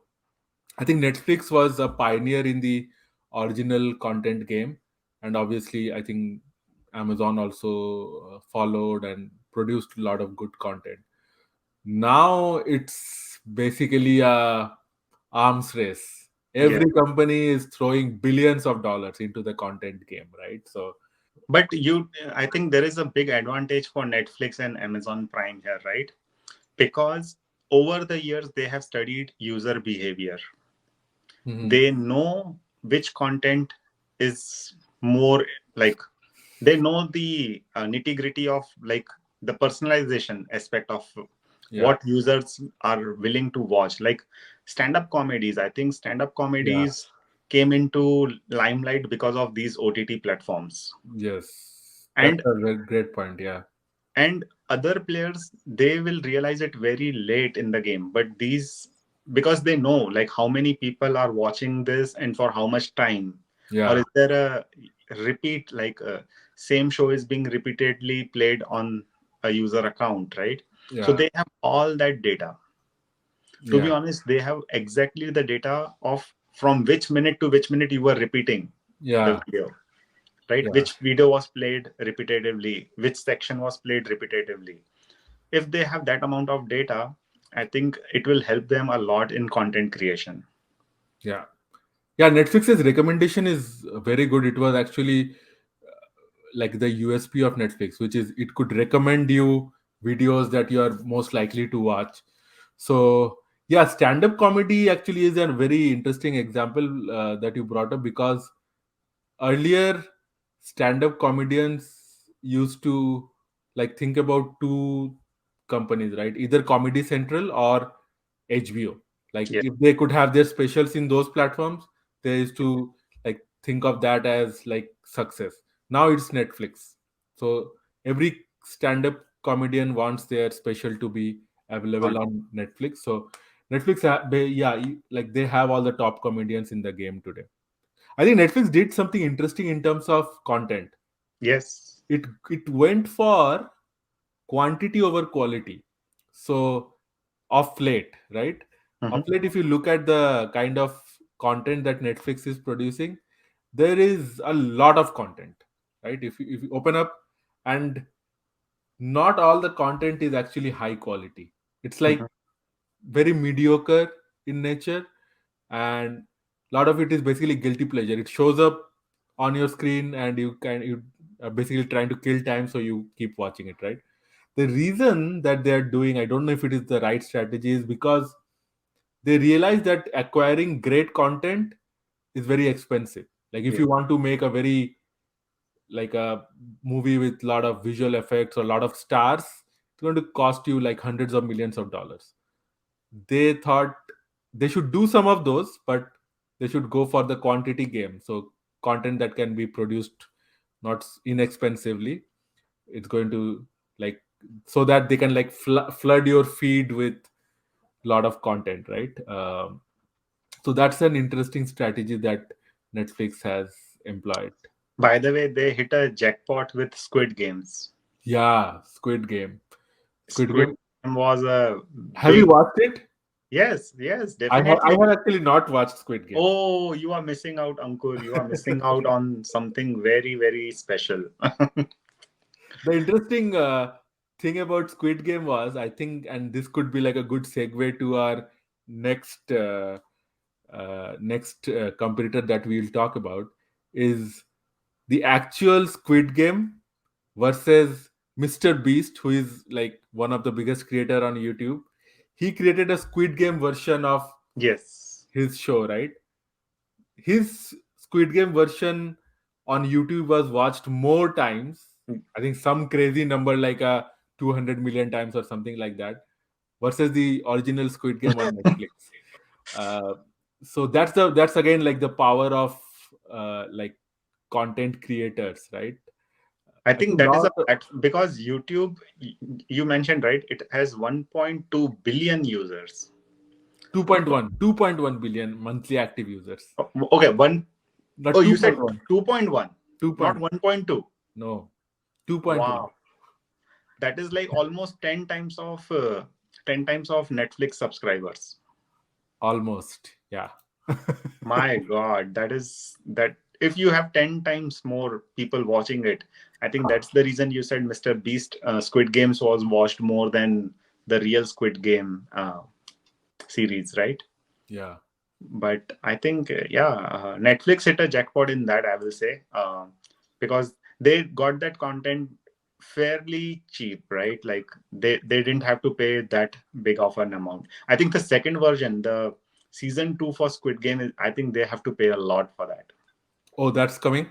I think Netflix was a pioneer in the original content game, and obviously, I think Amazon also followed and produced a lot of good content. Now it's basically a arms race. Yeah. Every company is throwing billions of dollars into the content game, right? So But I think there is a big advantage for Netflix and Amazon Prime here, right? Because over the years, they have studied user behavior. mhm, They know which content is more like, they know the nitty gritty of like the personalization aspect of yeah, what users are willing to watch. Like stand up comedies, I think stand up yeah, comedies came into limelight because of these OTT platforms. yes, that's And a great point. Yeah, other players, they will realize it very late in the game, but these, because they know like how many people are watching this and for how much time, or yeah, is there a repeat, like same show is being repeatedly played on a user account, right? So yeah, they have all that data. To be yeah, honest, they have exactly the data of from which minute to which minute you were repeating the yeah, video, right? yeah, Which video was played repetitively, which section was played repetitively. If they have that amount of data, I think it will help them a lot in content creation. yeah. Yeah, Netflix's recommendation is very good. It was actually like the USP of Netflix, which is it could recommend you videos that you are most likely to watch. So yeah, stand-up comedy actually is a very interesting example that you brought up, because earlier stand-up comedians used to like think about two companies, right? Either Comedy Central or HBO. Like Yeah. if they could have their specials in those platforms, they used to like think of that as like success. Now it's Netflix. So every stand-up comedian wants their special to be available on Netflix. So Netflix, yeah, like they have all the top comedians in the game today. I think Netflix did something interesting in terms of content. Yes. It went for quantity over quality. So of late, right? Of Mhm. late, if you look at the kind of content that Netflix is producing, there is a lot of content, right? If you open up, and not all the content is actually high quality. It's Mhm. like very mediocre in nature, and a lot of it is basically guilty pleasure. It shows up on your screen, and you are basically trying to kill time, so you keep watching it, right? The reason that they are doing, I don't know if it is the right strategy, is because they realize that acquiring great content is very expensive. Like if Yeah. you want to make a very like a movie with a lot of visual effects or a lot of stars, it's going to cost you like hundreds of millions of dollars. They thought they should do some of those, but they should go for the quantity game. So content that can be produced not inexpensively. It's going to like, so that they can like flood your feed with a lot of content, right? So that's an interesting strategy that Netflix has employed. By the way, they hit a jackpot with Squid Games. Yeah, Squid Game. Squid Squid Game. Game was a Have you big. watched it? Yes, yes, I definitely. have actually not watched Squid Game. Oh, you are missing out, Ankur. You are missing out on something very, very special. The interesting thing about Squid Game was, I think, and this could be like a good segue to our next competitor that we'll talk about, is the actual Squid Game versus Mr. Beast, who is like one of the biggest creator on YouTube. He created a Squid Game version of Yes. his show, right? His Squid Game version on YouTube was watched more times. I think some crazy number like a 200 million times or something like that, versus the original Squid Game on Netflix. Uh, so that's again like the power of like content creators, right? I I think think that is a lot fact because YouTube, you mentioned, right? It has 1.2 billion users. 2.1 billion monthly active users. Okay, one. Oh, Not you said 2.1, 2.1, not 2.1. 1.2. No, 2.1. Wow, that is like almost 10 times of 10 times of Netflix subscribers. Almost. Yeah. My God, that is that. If you have 10 times more people watching it, I think that's the reason you said Mr. Beast Squid Games was watched more than the real Squid Game series, right? Yeah. But I think yeah, Netflix hit a jackpot in that, I will say, because they got that content fairly cheap, right? Like they didn't have to pay that big of an amount. I think the second version, the season 2 for Squid Game, is, I think they have to pay a lot for that. Oh, that's coming.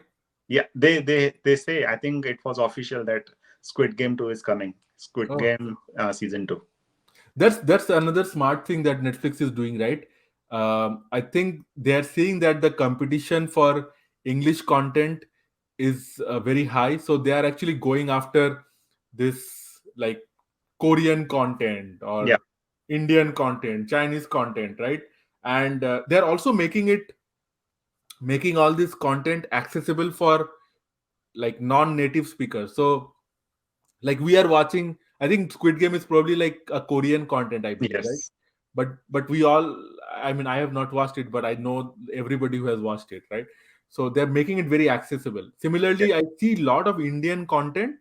Yeah, they say, I think it was official that Squid Game 2 is coming. Squid Oh, Game season 2. that's another smart thing that Netflix is doing, right? I think they are seeing that the competition for English content is very high, so they are actually going after this like Korean content Yeah. or Indian content, Chinese content, right? And they're also making all this content accessible for like non-native speakers. So like we are watching, I think Squid Game is probably like a Korean content, I believe, right? Yes. But we all, I mean, I have not watched it, but I know everybody who has watched it, right? So they're making it very accessible. Yes. Similarly, I see a lot of Indian content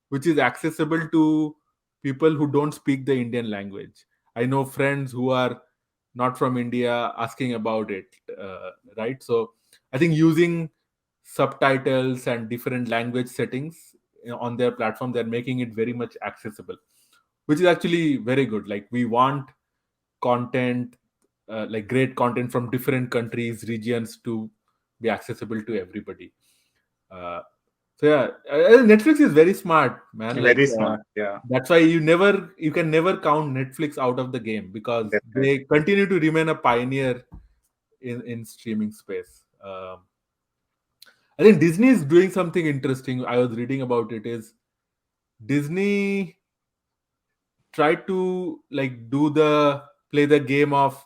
which is accessible to people who don't speak the Indian language. I know friends who are not from India asking about it, right? So I think using subtitles and different language settings on their platform, they're making it very much accessible, which is actually very good. Like we want content, like great content from different countries, regions to be accessible to everybody. Uh, so yeah, Netflix is very smart, man. Like Very smart. Yeah. that's why you can never count Netflix out of the game because they Definitely. continue to remain a pioneer in streaming space. I think Disney is doing something interesting. I was reading about it. Is Disney tried to like do the play the game of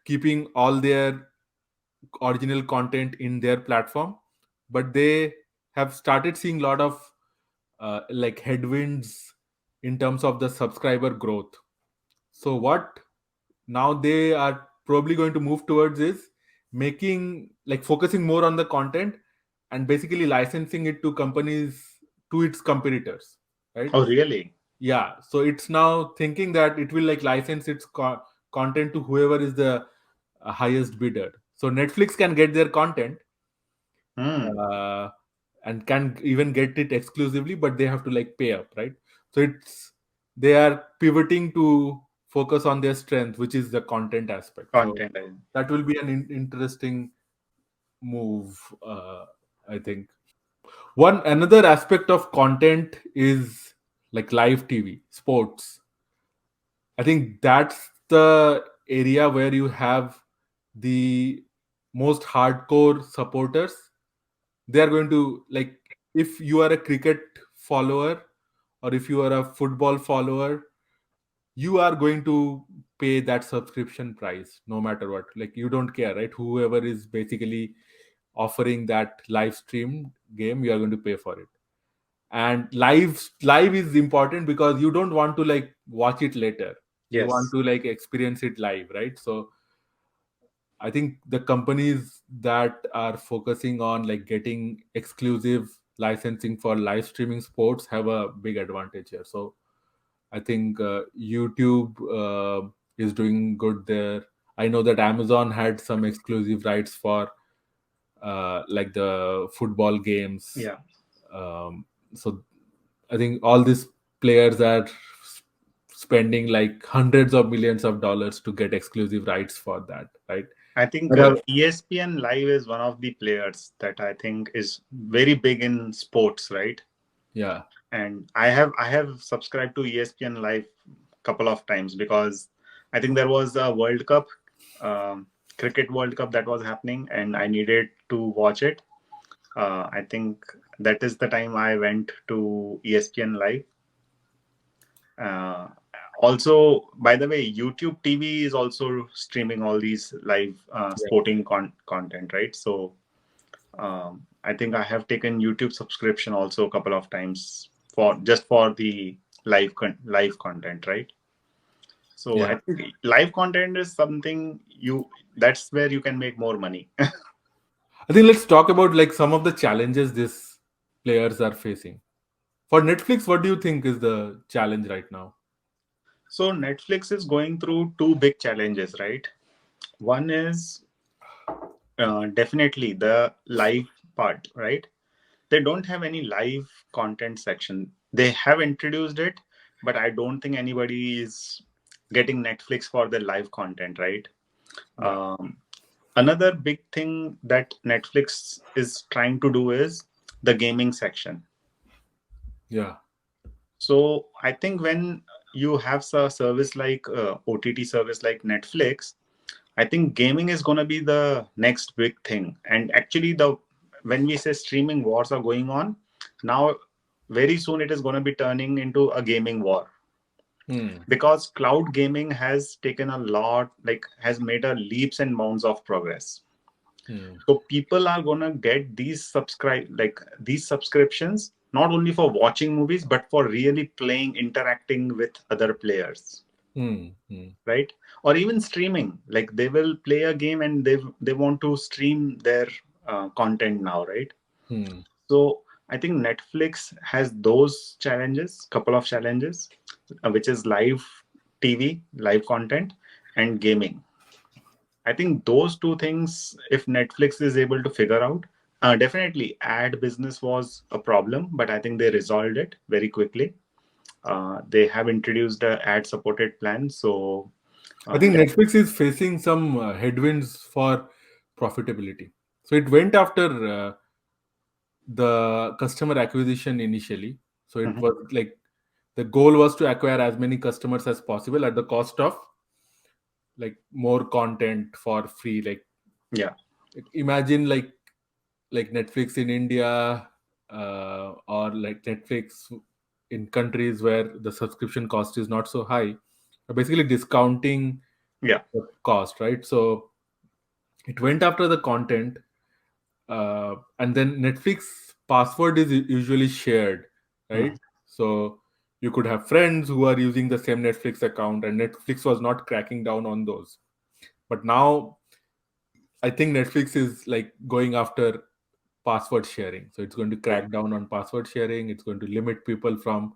keeping all their original content in their platform, but they have started seeing a lot of like headwinds in terms of the subscriber growth. So what now they are probably going to move towards is making like focusing more on the content and basically licensing it to companies, to its competitors, right? Oh, really? Yeah, so it's now thinking that it will like license its content to whoever is the highest bidder. So Netflix can get their content, Hmm. uh, and can even get it exclusively, but they have to like pay up, right? So it's they are pivoting to focus on their strength, which is the content aspect. So Content. that will be an interesting move, I think. One another aspect of content is like live TV, sports. I think that's the area where you have the most hardcore supporters. They are going to like, if you are a cricket follower or if you are a football follower, you are going to pay that subscription price no matter what. Like you don't care, right? Whoever is basically offering that live stream game, you are going to pay for it. And live is important because you don't want to like watch it later, you want Yes. to like experience it live, right? So I think the companies that are focusing on like getting exclusive licensing for live streaming sports have a big advantage here. So I think YouTube is doing good there. I know that Amazon had some exclusive rights for like the football games. Yeah. So I think all these players are spending like hundreds of millions of dollars to get exclusive rights for that, right? I think But ESPN Live is one of the players that I think is very big in sports, right? yeah, And I have subscribed to ESPN Live couple of times because I think there was a World Cup, cricket World Cup that was happening, and I needed to watch it. I think that is the time I went to ESPN Live. Uh, Also, by the way, YouTube TV is also streaming all these live Yeah. sporting content, right? So I think I have taken YouTube subscription also a couple of times for just for the live content, right? So I Yeah. think live content is something that's where you can make more money. I think let's talk about like some of the challenges these players are facing. For Netflix, what do you think is the challenge right now? So Netflix is going through two big challenges, right? One is definitely the live part, right? They don't have any live content section. They have introduced it, but I don't think anybody is getting Netflix for the live content, right? Yeah. Um, Another big thing that Netflix is trying to do is the gaming section. Yeah. So I think when you have a service like OTT service like Netflix, I think gaming is going to be the next big thing. And actually, the when we say streaming wars are going on now, very soon it is going to be turning into a gaming war Hmm. because cloud gaming has taken a lot, like has made a leaps and bounds of progress. Hmm. So people are going to get these subscriptions not only for watching movies but for really playing, interacting with other players, Hmm. Hmm. right? Or even streaming, like they will play a game and they want to stream their content now, right? Hmm. So I think Netflix has those challenges, couple of challenges, which is live TV, live content, and gaming. I think those two things, if Netflix is able to figure out, definitely ad business was a problem, but I think they resolved it very quickly. They have introduced a ad supported plan, so I think that, Netflix is facing some headwinds for profitability. So it went after the customer acquisition initially. So it Mhm. was like the goal was to acquire as many customers as possible at the cost of like more content for free. Like Yeah, imagine like Netflix in India or like Netflix in countries where the subscription cost is not so high, basically discounting yeah, the cost, right? So it went after the content, and then Netflix password is usually shared, right? mhm. So you could have friends who are using the same Netflix account, and Netflix was not cracking down on those. But now I think Netflix is like going after password sharing. So it's going to Yeah. crack down on password sharing. It's going to limit people from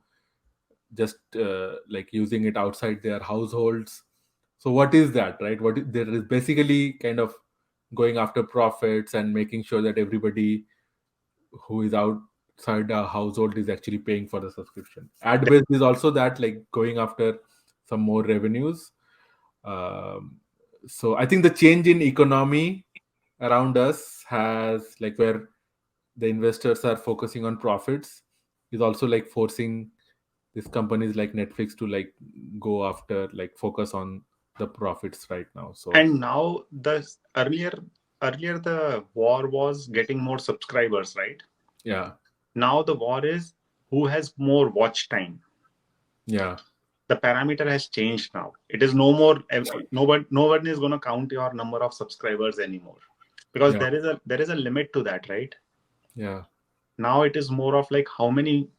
just like using it outside their households. So what is that, right? There is basically kind of going after profits and making sure that everybody who is outside a household is actually paying for the subscription. Ad based is also that, like going after some more revenues. Um, so I think the change in economy around us has like where the investors are focusing on profits is also like forcing these companies like Netflix to like go after like focus on the profits right now. So And now earlier the war was getting more subscribers, right? yeah, Now the war is who has more watch time. yeah, The parameter has changed now. It is no more, no one is going to count your number of subscribers anymore because yeah, there is a limit to that, right? yeah, Now it is more of like how many,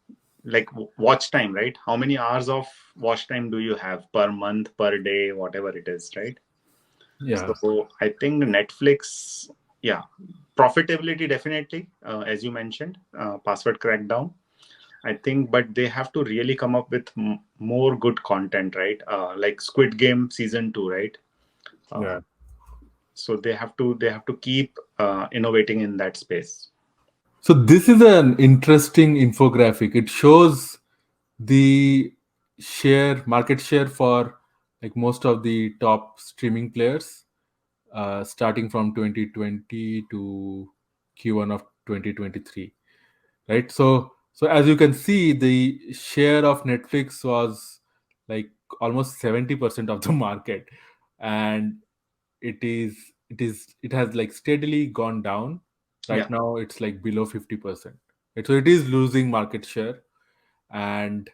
like watch time, right? How many hours of watch time do you have per month, per day, whatever it is, right? yeah. So I think Netflix, yeah, profitability definitely, as you mentioned, password crackdown. I think, but they have to really come up with more good content, right? Like Squid Game season 2, right? Uh, Yeah. so they have to keep innovating in that space. So this is an interesting infographic. It shows the market share for like most of the top streaming players, starting from 2020 to Q1 of 2023, right? So as you can see, the share of Netflix was like almost 70% of the market, and it has like steadily gone down. Right Yeah. now, it's like below 50%. So it is losing market share. And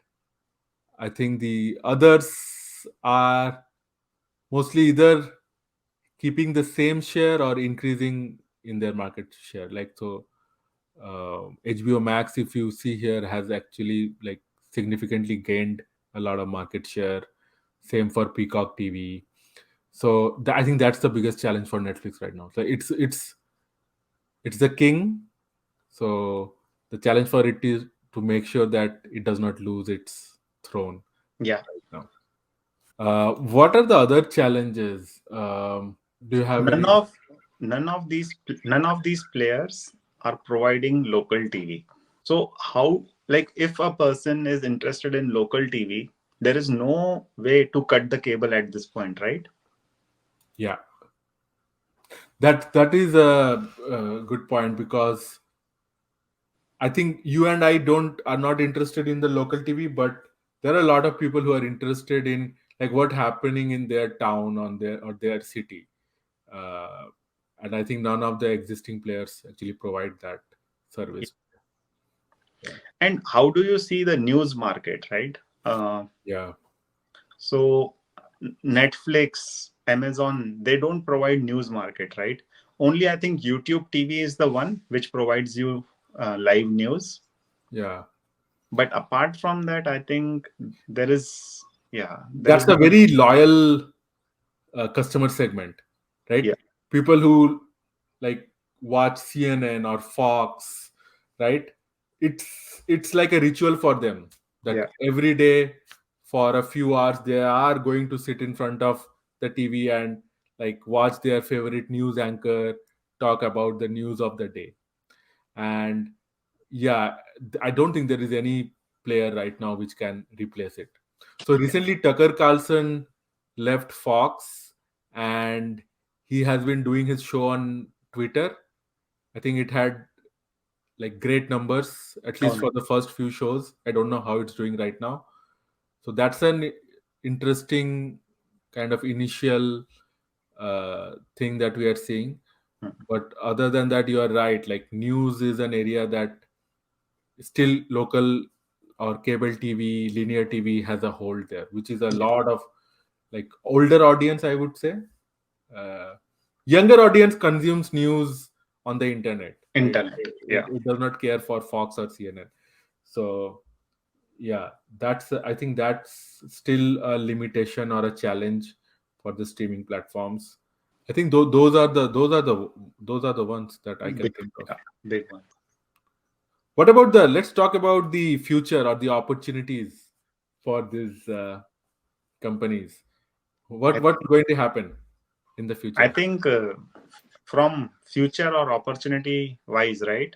I think the others are mostly either keeping the same share or increasing in their market share. Like, so HBO Max, if you see here, has actually like significantly gained a lot of market share. Same for Peacock TV. So I think that's the biggest challenge for Netflix right now. So it's the king. So the challenge for it is to make sure that it does not lose its throne Yeah. right now. What are the other challenges? Do you have None any? of none of these players are providing local TV. So how, like, if a person is interested in local TV, there is no way to cut the cable at this point, right? Yeah, that is a good point, because I think you and I don't are not interested in the local TV, but there are a lot of people who are interested in like what happening in their town on their city, uh, and I think none of the existing players actually provide that service. Yeah, And how do you see the news market, right? Uh, yeah, so Netflix, Amazon, they don't provide news market, right? Only I think YouTube TV is the one which provides you live news. yeah. But apart from that, I think there is, yeah, there That's is a not. very loyal customer segment, right? Yeah, People who like watch CNN or Fox, right? It's like a ritual for them yeah, that every day for a few hours they are going to sit in front of the TV and like watch their favorite news anchor talk about the news of the day. And yeah, I don't think there is any player right now which can replace it. So yeah. recently Tucker Carlson left Fox, and he has been doing his show on Twitter. I think it had like great numbers, at Oh, least no. for the first few shows. I don't know how it's doing right now. So that's an interesting kind of initial thing that we are seeing. Hmm. But other than that, you are right. Like news is an area that still local or cable TV, linear TV has a hold there, which is a Yeah. lot of like older audience, I would say. Uh, Younger audience consumes news on the internet, right? Internet. Yeah. It does not care for Fox or CNN. So yeah, that's I think that's still a limitation or a challenge for the streaming platforms. I think those are the ones that I can Big, think of. yeah, big one. What about the? Let's talk about the future or the opportunities for these companies. I, What's going to happen in the I future? think from future or opportunity wise, right?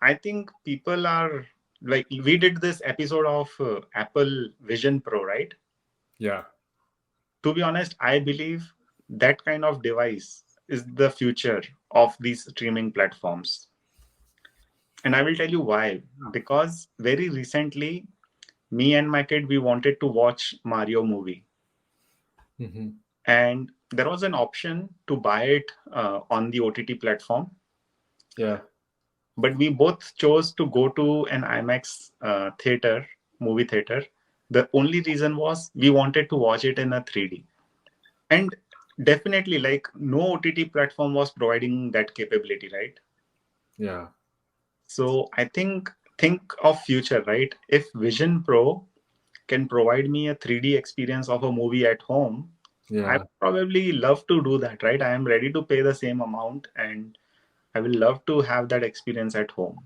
I think people are like, we did this episode of Apple Vision Pro, right? Yeah. To be honest, I believe that kind of device is the future of these streaming platforms. And I will tell you why. Because very recently, me and my kid, we wanted to watch Mario movie. Hmm. And there was an option to buy it on the OTT platform. Yeah. But we both chose to go to an IMAX theater, movie theater. The only reason was we wanted to watch it in a 3D. And definitely, like, no OTT platform was providing that capability, right? Yeah. So I think of future, right? If Vision Pro can provide me a 3D experience of a movie at home, I Yeah. would probably love to do that, right? I am ready to pay the same amount, and I will love to have that experience at home.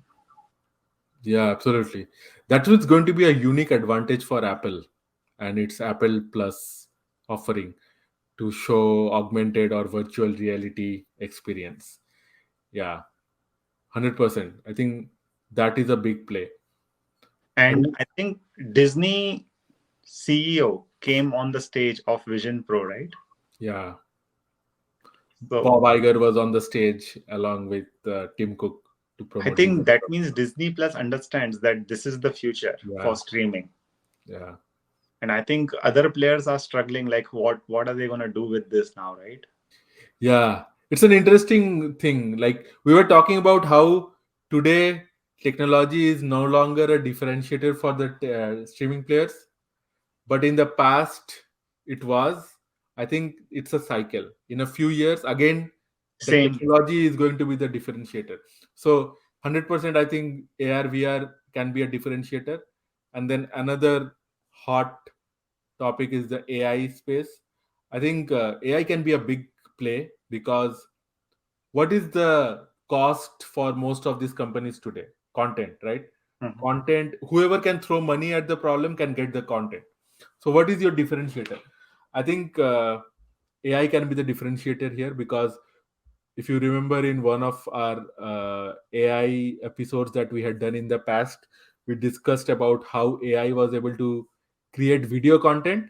Yeah. Absolutely. That was going to be a unique advantage for Apple and its Apple Plus offering to show augmented or virtual reality experience. Yeah. 100%. I think that is a big play. And And I think Disney CEO came on the stage of Vision Pro, right? yeah, So Bob Iger was on the stage along with Tim Cook to I promote think Vision that Pro. means Disney Plus understands that this is the future for Yeah, streaming. yeah, And I think other players are struggling, like, what are they going to do with this now, right? yeah. It's an interesting thing. Like we were talking about how today technology is no longer a differentiator for the streaming players, but in the past it was. I think it's a cycle. In a few years, again, the Same. technology is going to be the differentiator. So 100%, I think AR VR can be a differentiator. And then another hot topic is the AI space. I think AI can be a big play because what is the cost for most of these companies today? Content, right? Mhm. Content, whoever can throw money at the problem can get the content. So what is your differentiator? I think AI can be the differentiator here, because if you remember in one of our AI episodes that we had done in the past, we discussed about how AI was able to create video content.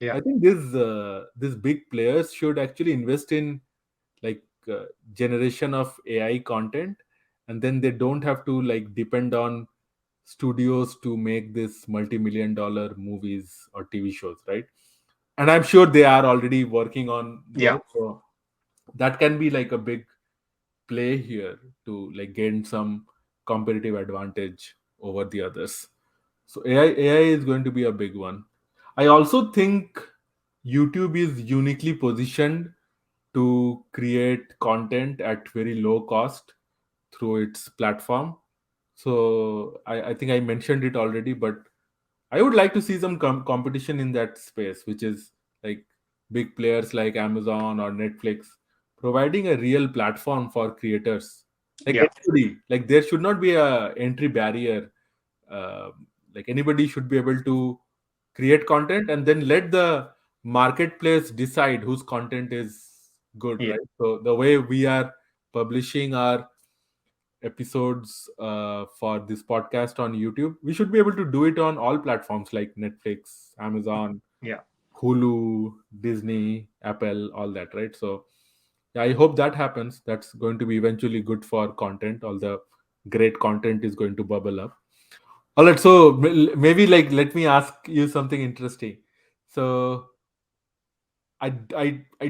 Yeah. I think these big players should actually invest in like generation of AI content, and then they don't have to like depend on studios to make this multi-million dollar movies or TV shows, right? And I'm sure they are already working on Yeah. those. So that can be like a big play here to like gain some competitive advantage over the others. So AI is going to be a big one. I also think YouTube is uniquely positioned to create content at very low cost through its platform. So I think I mentioned it already, but I would like to see some competition in that space, which is like big players like Amazon or Netflix providing a real platform for creators. Like Yeah. anybody, like there should not be a entry barrier. Uh, like anybody should be able to create content, and then let the marketplace decide whose content is good, Yeah. right? So the way we are publishing our episodes for this podcast on YouTube, we should be able to do it on all platforms like Netflix, Amazon, Yeah. Hulu, Disney, Apple, all that, right? So yeah, I hope that happens. That's going to be eventually good for content. All the great content is going to bubble up. All right, so maybe like let me ask you something interesting. So I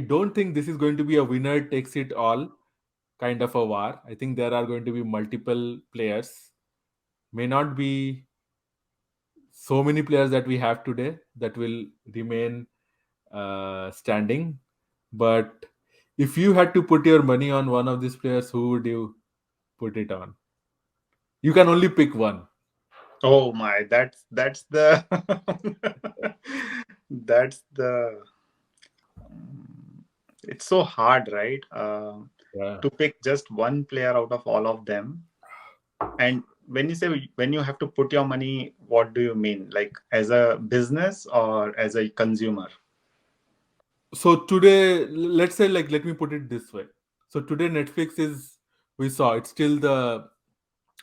don't think this is going to be a winner takes it all kind of a war. I think there are going to be multiple players. May not be so many players that we have today that will remain standing. But if you had to put your money on one of these players, who would you put it on? You can only pick one. Oh my, that's the that's the it's so hard, right? Yeah. To pick just one player out of all of them. And when you say when you have to put your money, what do you mean? Like as a business or as a consumer? So today, let's say, like, let me put it this way. So today, Netflix is, we saw it's still the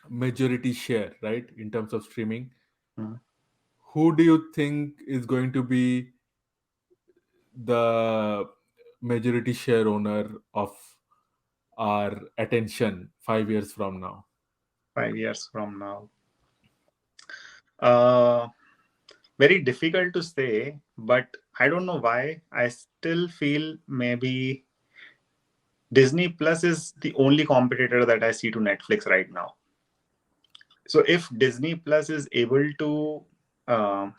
majority share, right, in terms of streaming. Hmm. Who do you think is going to be the majority share owner of our attention 5 years from now? 5 years from now. Uh, Very difficult to say, but I don't know why. I still feel maybe Disney Plus is the only competitor that I see to Netflix right now. So if Disney Plus is able to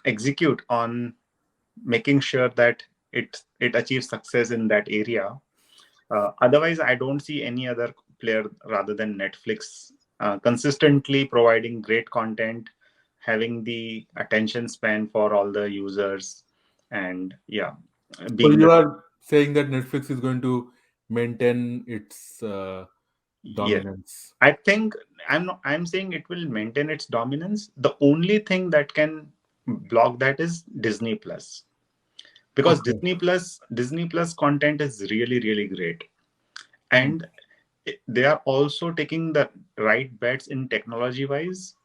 execute on making sure that it achieves success in that area, otherwise I don't see any other player rather than Netflix consistently providing great content, having the attention span for all the users, and yeah, So being you the are saying that Netflix is going to maintain its yes. dominance. I think I'm saying it will maintain its dominance. The only thing that can block that is Disney Plus, because Okay. Disney Plus content is really really great, Hmm. and they are also taking the right bets in technology wise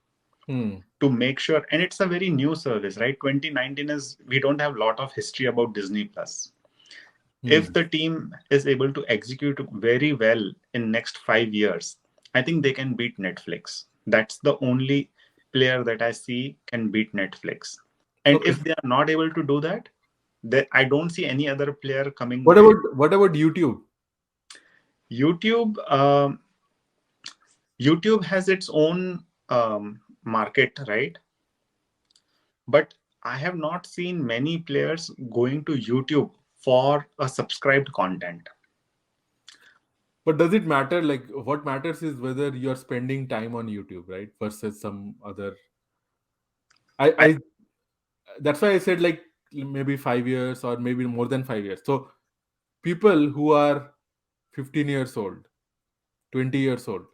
Hmm. to make sure. And it's a very new service, right? 2019 is, we don't have a lot of history about Disney Plus. If Hmm. the team is able to execute very well in next 5 years, I think they can beat Netflix. That's the only player that I see can beat Netflix. And Okay. if they are not able to do that, I don't see any other player coming. What about YouTube? YouTube, YouTube has its own market, right? But I have not seen many players going to YouTube for a subscribed content. But does it matter? Like, what matters is whether you're spending time on YouTube, right? Versus some other. I I that's why I said like maybe 5 years or maybe more than 5 years. So people who are 15 years old, 20 years old,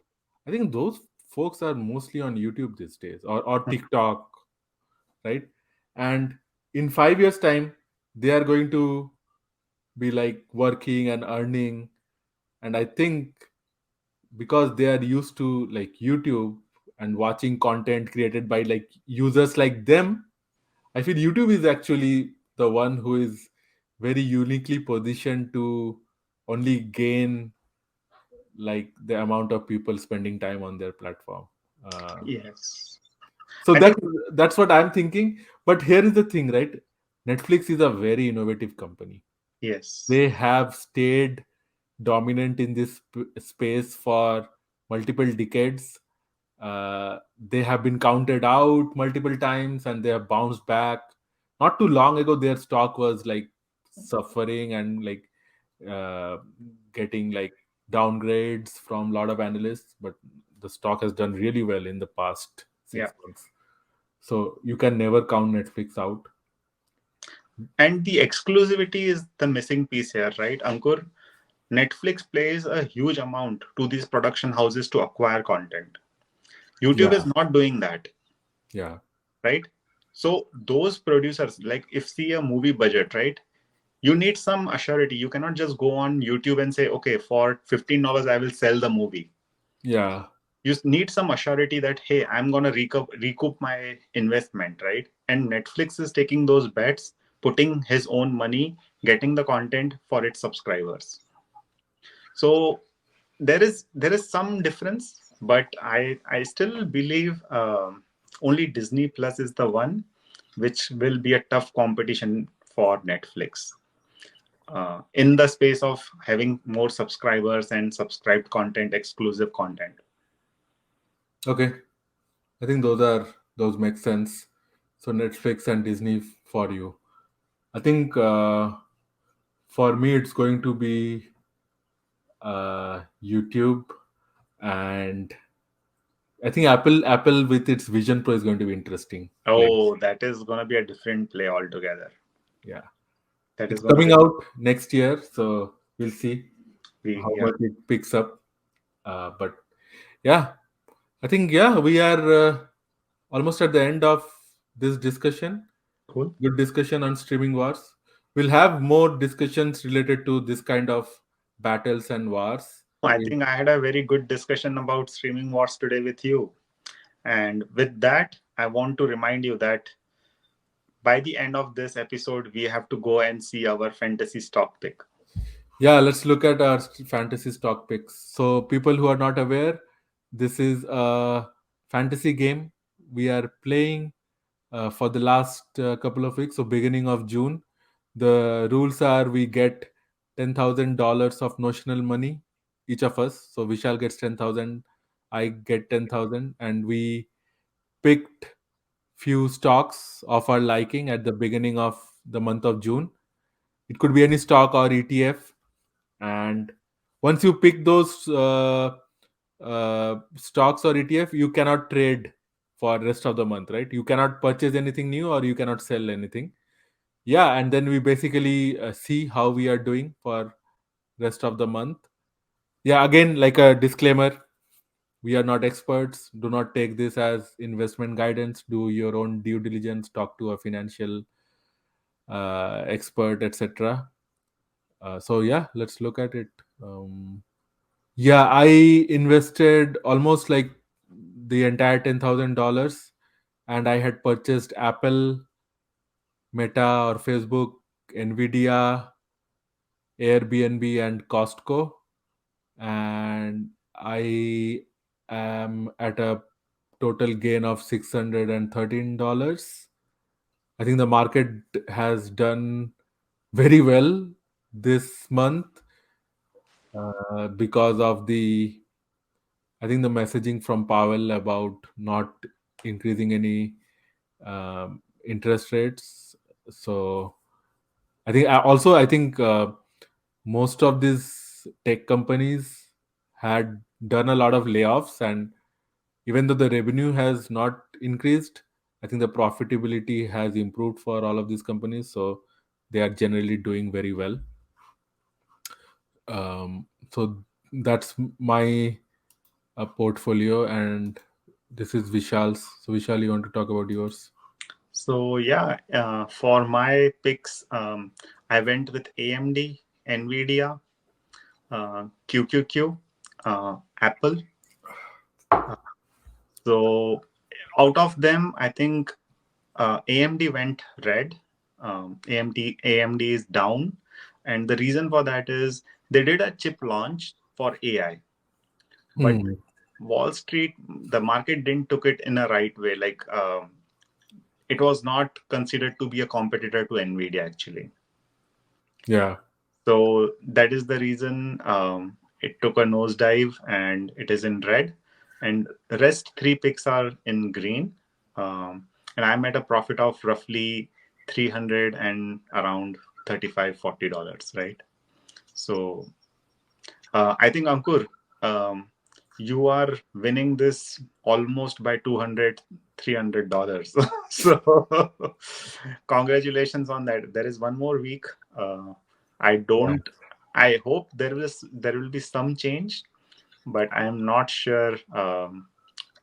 I think those folks are mostly on YouTube these days or TikTok, right? And in 5 years' time, they are going to be like working and earning. And I think because they are used to like YouTube and watching content created by like users like them, I feel YouTube is actually the one who is very uniquely positioned to only gain like the amount of people spending time on their platform. Uh, Yes, so I think that's what I'm thinking. But here is the thing, right? Netflix is a very innovative company. yes. They have stayed dominant in this space for multiple decades. They have been counted out multiple times and they have bounced back. Not too long ago, their stock was like suffering and like uh, getting like downgrades from a lot of analysts, but the stock has done really well in the past Yeah. 6 months. So you can never count Netflix out. And the exclusivity is the missing piece here, right, Ankur? Netflix plays a huge amount to these production houses to acquire content. YouTube is Yeah, not doing that, yeah, right? So those producers, like if see a movie budget, right? You need some assurity. You cannot just go on YouTube and say, okay, for $15, I will sell the movie. yeah. You need some assurity that, hey, I'm going to recoup my investment, right? And Netflix is taking those bets, putting his own money, getting the content for its subscribers. So there is some difference, but I still believe only Disney Plus is the one which will be a tough competition for Netflix in the space of having more subscribers and subscribed content, exclusive content. Okay, I think those make sense. So Netflix and Disney for you. I think for me it's going to be YouTube, and I think Apple with its Vision Pro is going to be interesting play. Oh, that is going to be a different play altogether. Yeah, That is it's going to coming be out next year, so we'll see we how yeah. much it picks up. But yeah, I think yeah we are almost at the end of this discussion. Cool. Good discussion on streaming wars. We'll have more discussions related to this kind of battles and wars. I think I had a very good discussion about streaming wars today with you. And with that, I want to remind you that by the end of this episode, we have to go and see our fantasy stock pick. Yeah, let's look at our fantasy stock picks. So, people who are not aware, this is a fantasy game we are playing for the last couple of weeks. So, beginning of June, the rules are we get $10,000 of notional money, each of us. So, Vishal gets 10,000, I get 10,000, and we picked few stocks of our liking at the beginning of the month of June. It could be any stock or ETF, and once you pick those stocks or ETF, you cannot trade for rest of the month, right? You cannot purchase anything new or you cannot sell anything. Yeah, and then we basically see how we are doing for rest of the month. Yeah, again, like a disclaimer, we are not experts. Do not take this as investment guidance. Do your own due diligence. Talk to a financial expert, etc. So yeah, let's look at it. Yeah, I invested almost like the entire $10,000, and I had purchased Apple, Meta or Facebook, Nvidia, Airbnb, and Costco. And I am at a total gain of $613. I think the market has done very well this month. because of the, I think, the messaging from Powell about not increasing any interest rates. So I think most of these tech companies had done a lot of layoffs, and even though the revenue has not increased, I think the profitability has improved for all of these companies. So they are generally doing very well. So that's my portfolio, and this is Vishal's. So Vishal, you want to talk about yours? So yeah, for my picks, I went with AMD, Nvidia, QQQ, Apple. Uh, so out of them, I think AMD went red. AMD is down, and the reason for that is they did a chip launch for AI, but Hmm. Wall Street, the market didn't took it in a right way. Like it was not considered to be a competitor to Nvidia actually. Yeah. So that is the reason it took a nosedive and it is in red. And the rest three picks are in green. And I'm at a profit of roughly 300 and around 35 $40, right? So I think Ankur, you are winning this almost by 200 $300. So congratulations on that. There is one more week. I Yeah. don't. I hope there will be some change, but I am not sure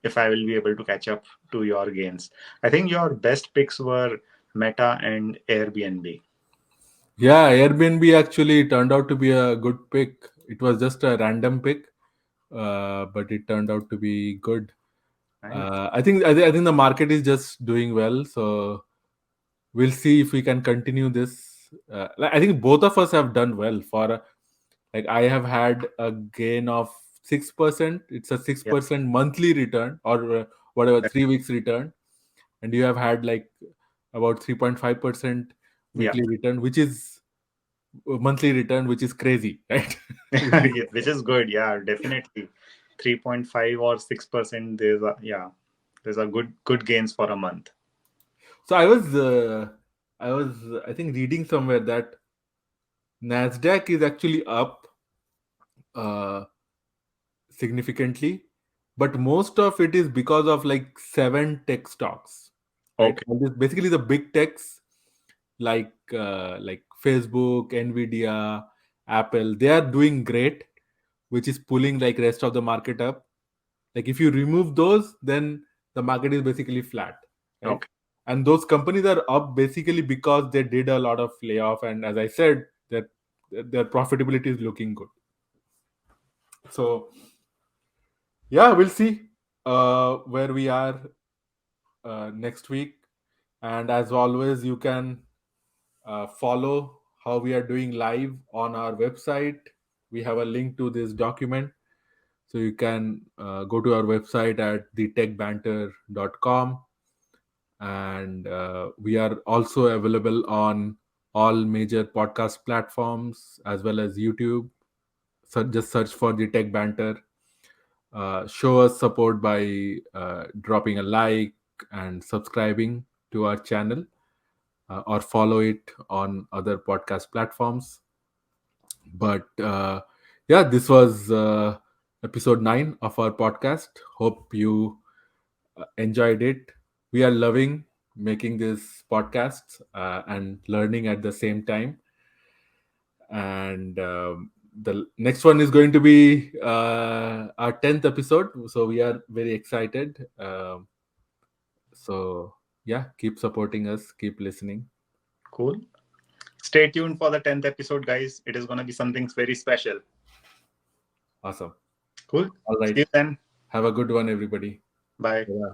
if I will be able to catch up to your gains. I think your best picks were Meta and Airbnb. Yeah, Airbnb actually turned out to be a good pick. It was just a random pick, but it turned out to be good. Nice. I think the market is just doing well, so we'll see if we can continue this. I think both of us have done well. Like, I have had a gain of 6%. It's a six Yeah. percent monthly return, or whatever, 3 weeks return, and you have had like about 3.5% Yeah. weekly return, which is monthly return, which is crazy, right? Yeah, which is good. Yeah, definitely. 3.5 or 6%. There's a good gains for a month. So I was, I think, reading somewhere that Nasdaq is actually up uh, significantly, but most of it is because of like seven tech stocks, right? Okay. All this, basically the big techs, like Facebook, Nvidia, Apple, they are doing great, which is pulling like rest of the market up. Like, if you remove those, then the market is basically flat, right? Okay. And those companies are up basically because they did a lot of layoff, and as I said, that their profitability is looking good. So yeah, we'll see where we are next week. And as always, you can follow how we are doing live on our website. We have a link to this document, so you can go to our website at thetechbanter.com, and we are also available on all major podcast platforms as well as YouTube. So just search for the Tech Banter. Show us support by dropping a like and subscribing to our channel, or follow it on other podcast platforms. But yeah, this was episode 9 of our podcast. Hope you enjoyed it. We are loving making this podcast and learning at the same time. And the next one is going to be our 10th episode. So we are very excited. So yeah, keep supporting us, keep listening. Cool. Stay tuned for the 10th episode, guys. It is going to be something very special. Awesome. Cool. All See right. you then. Have a good one, everybody. Bye. Yeah.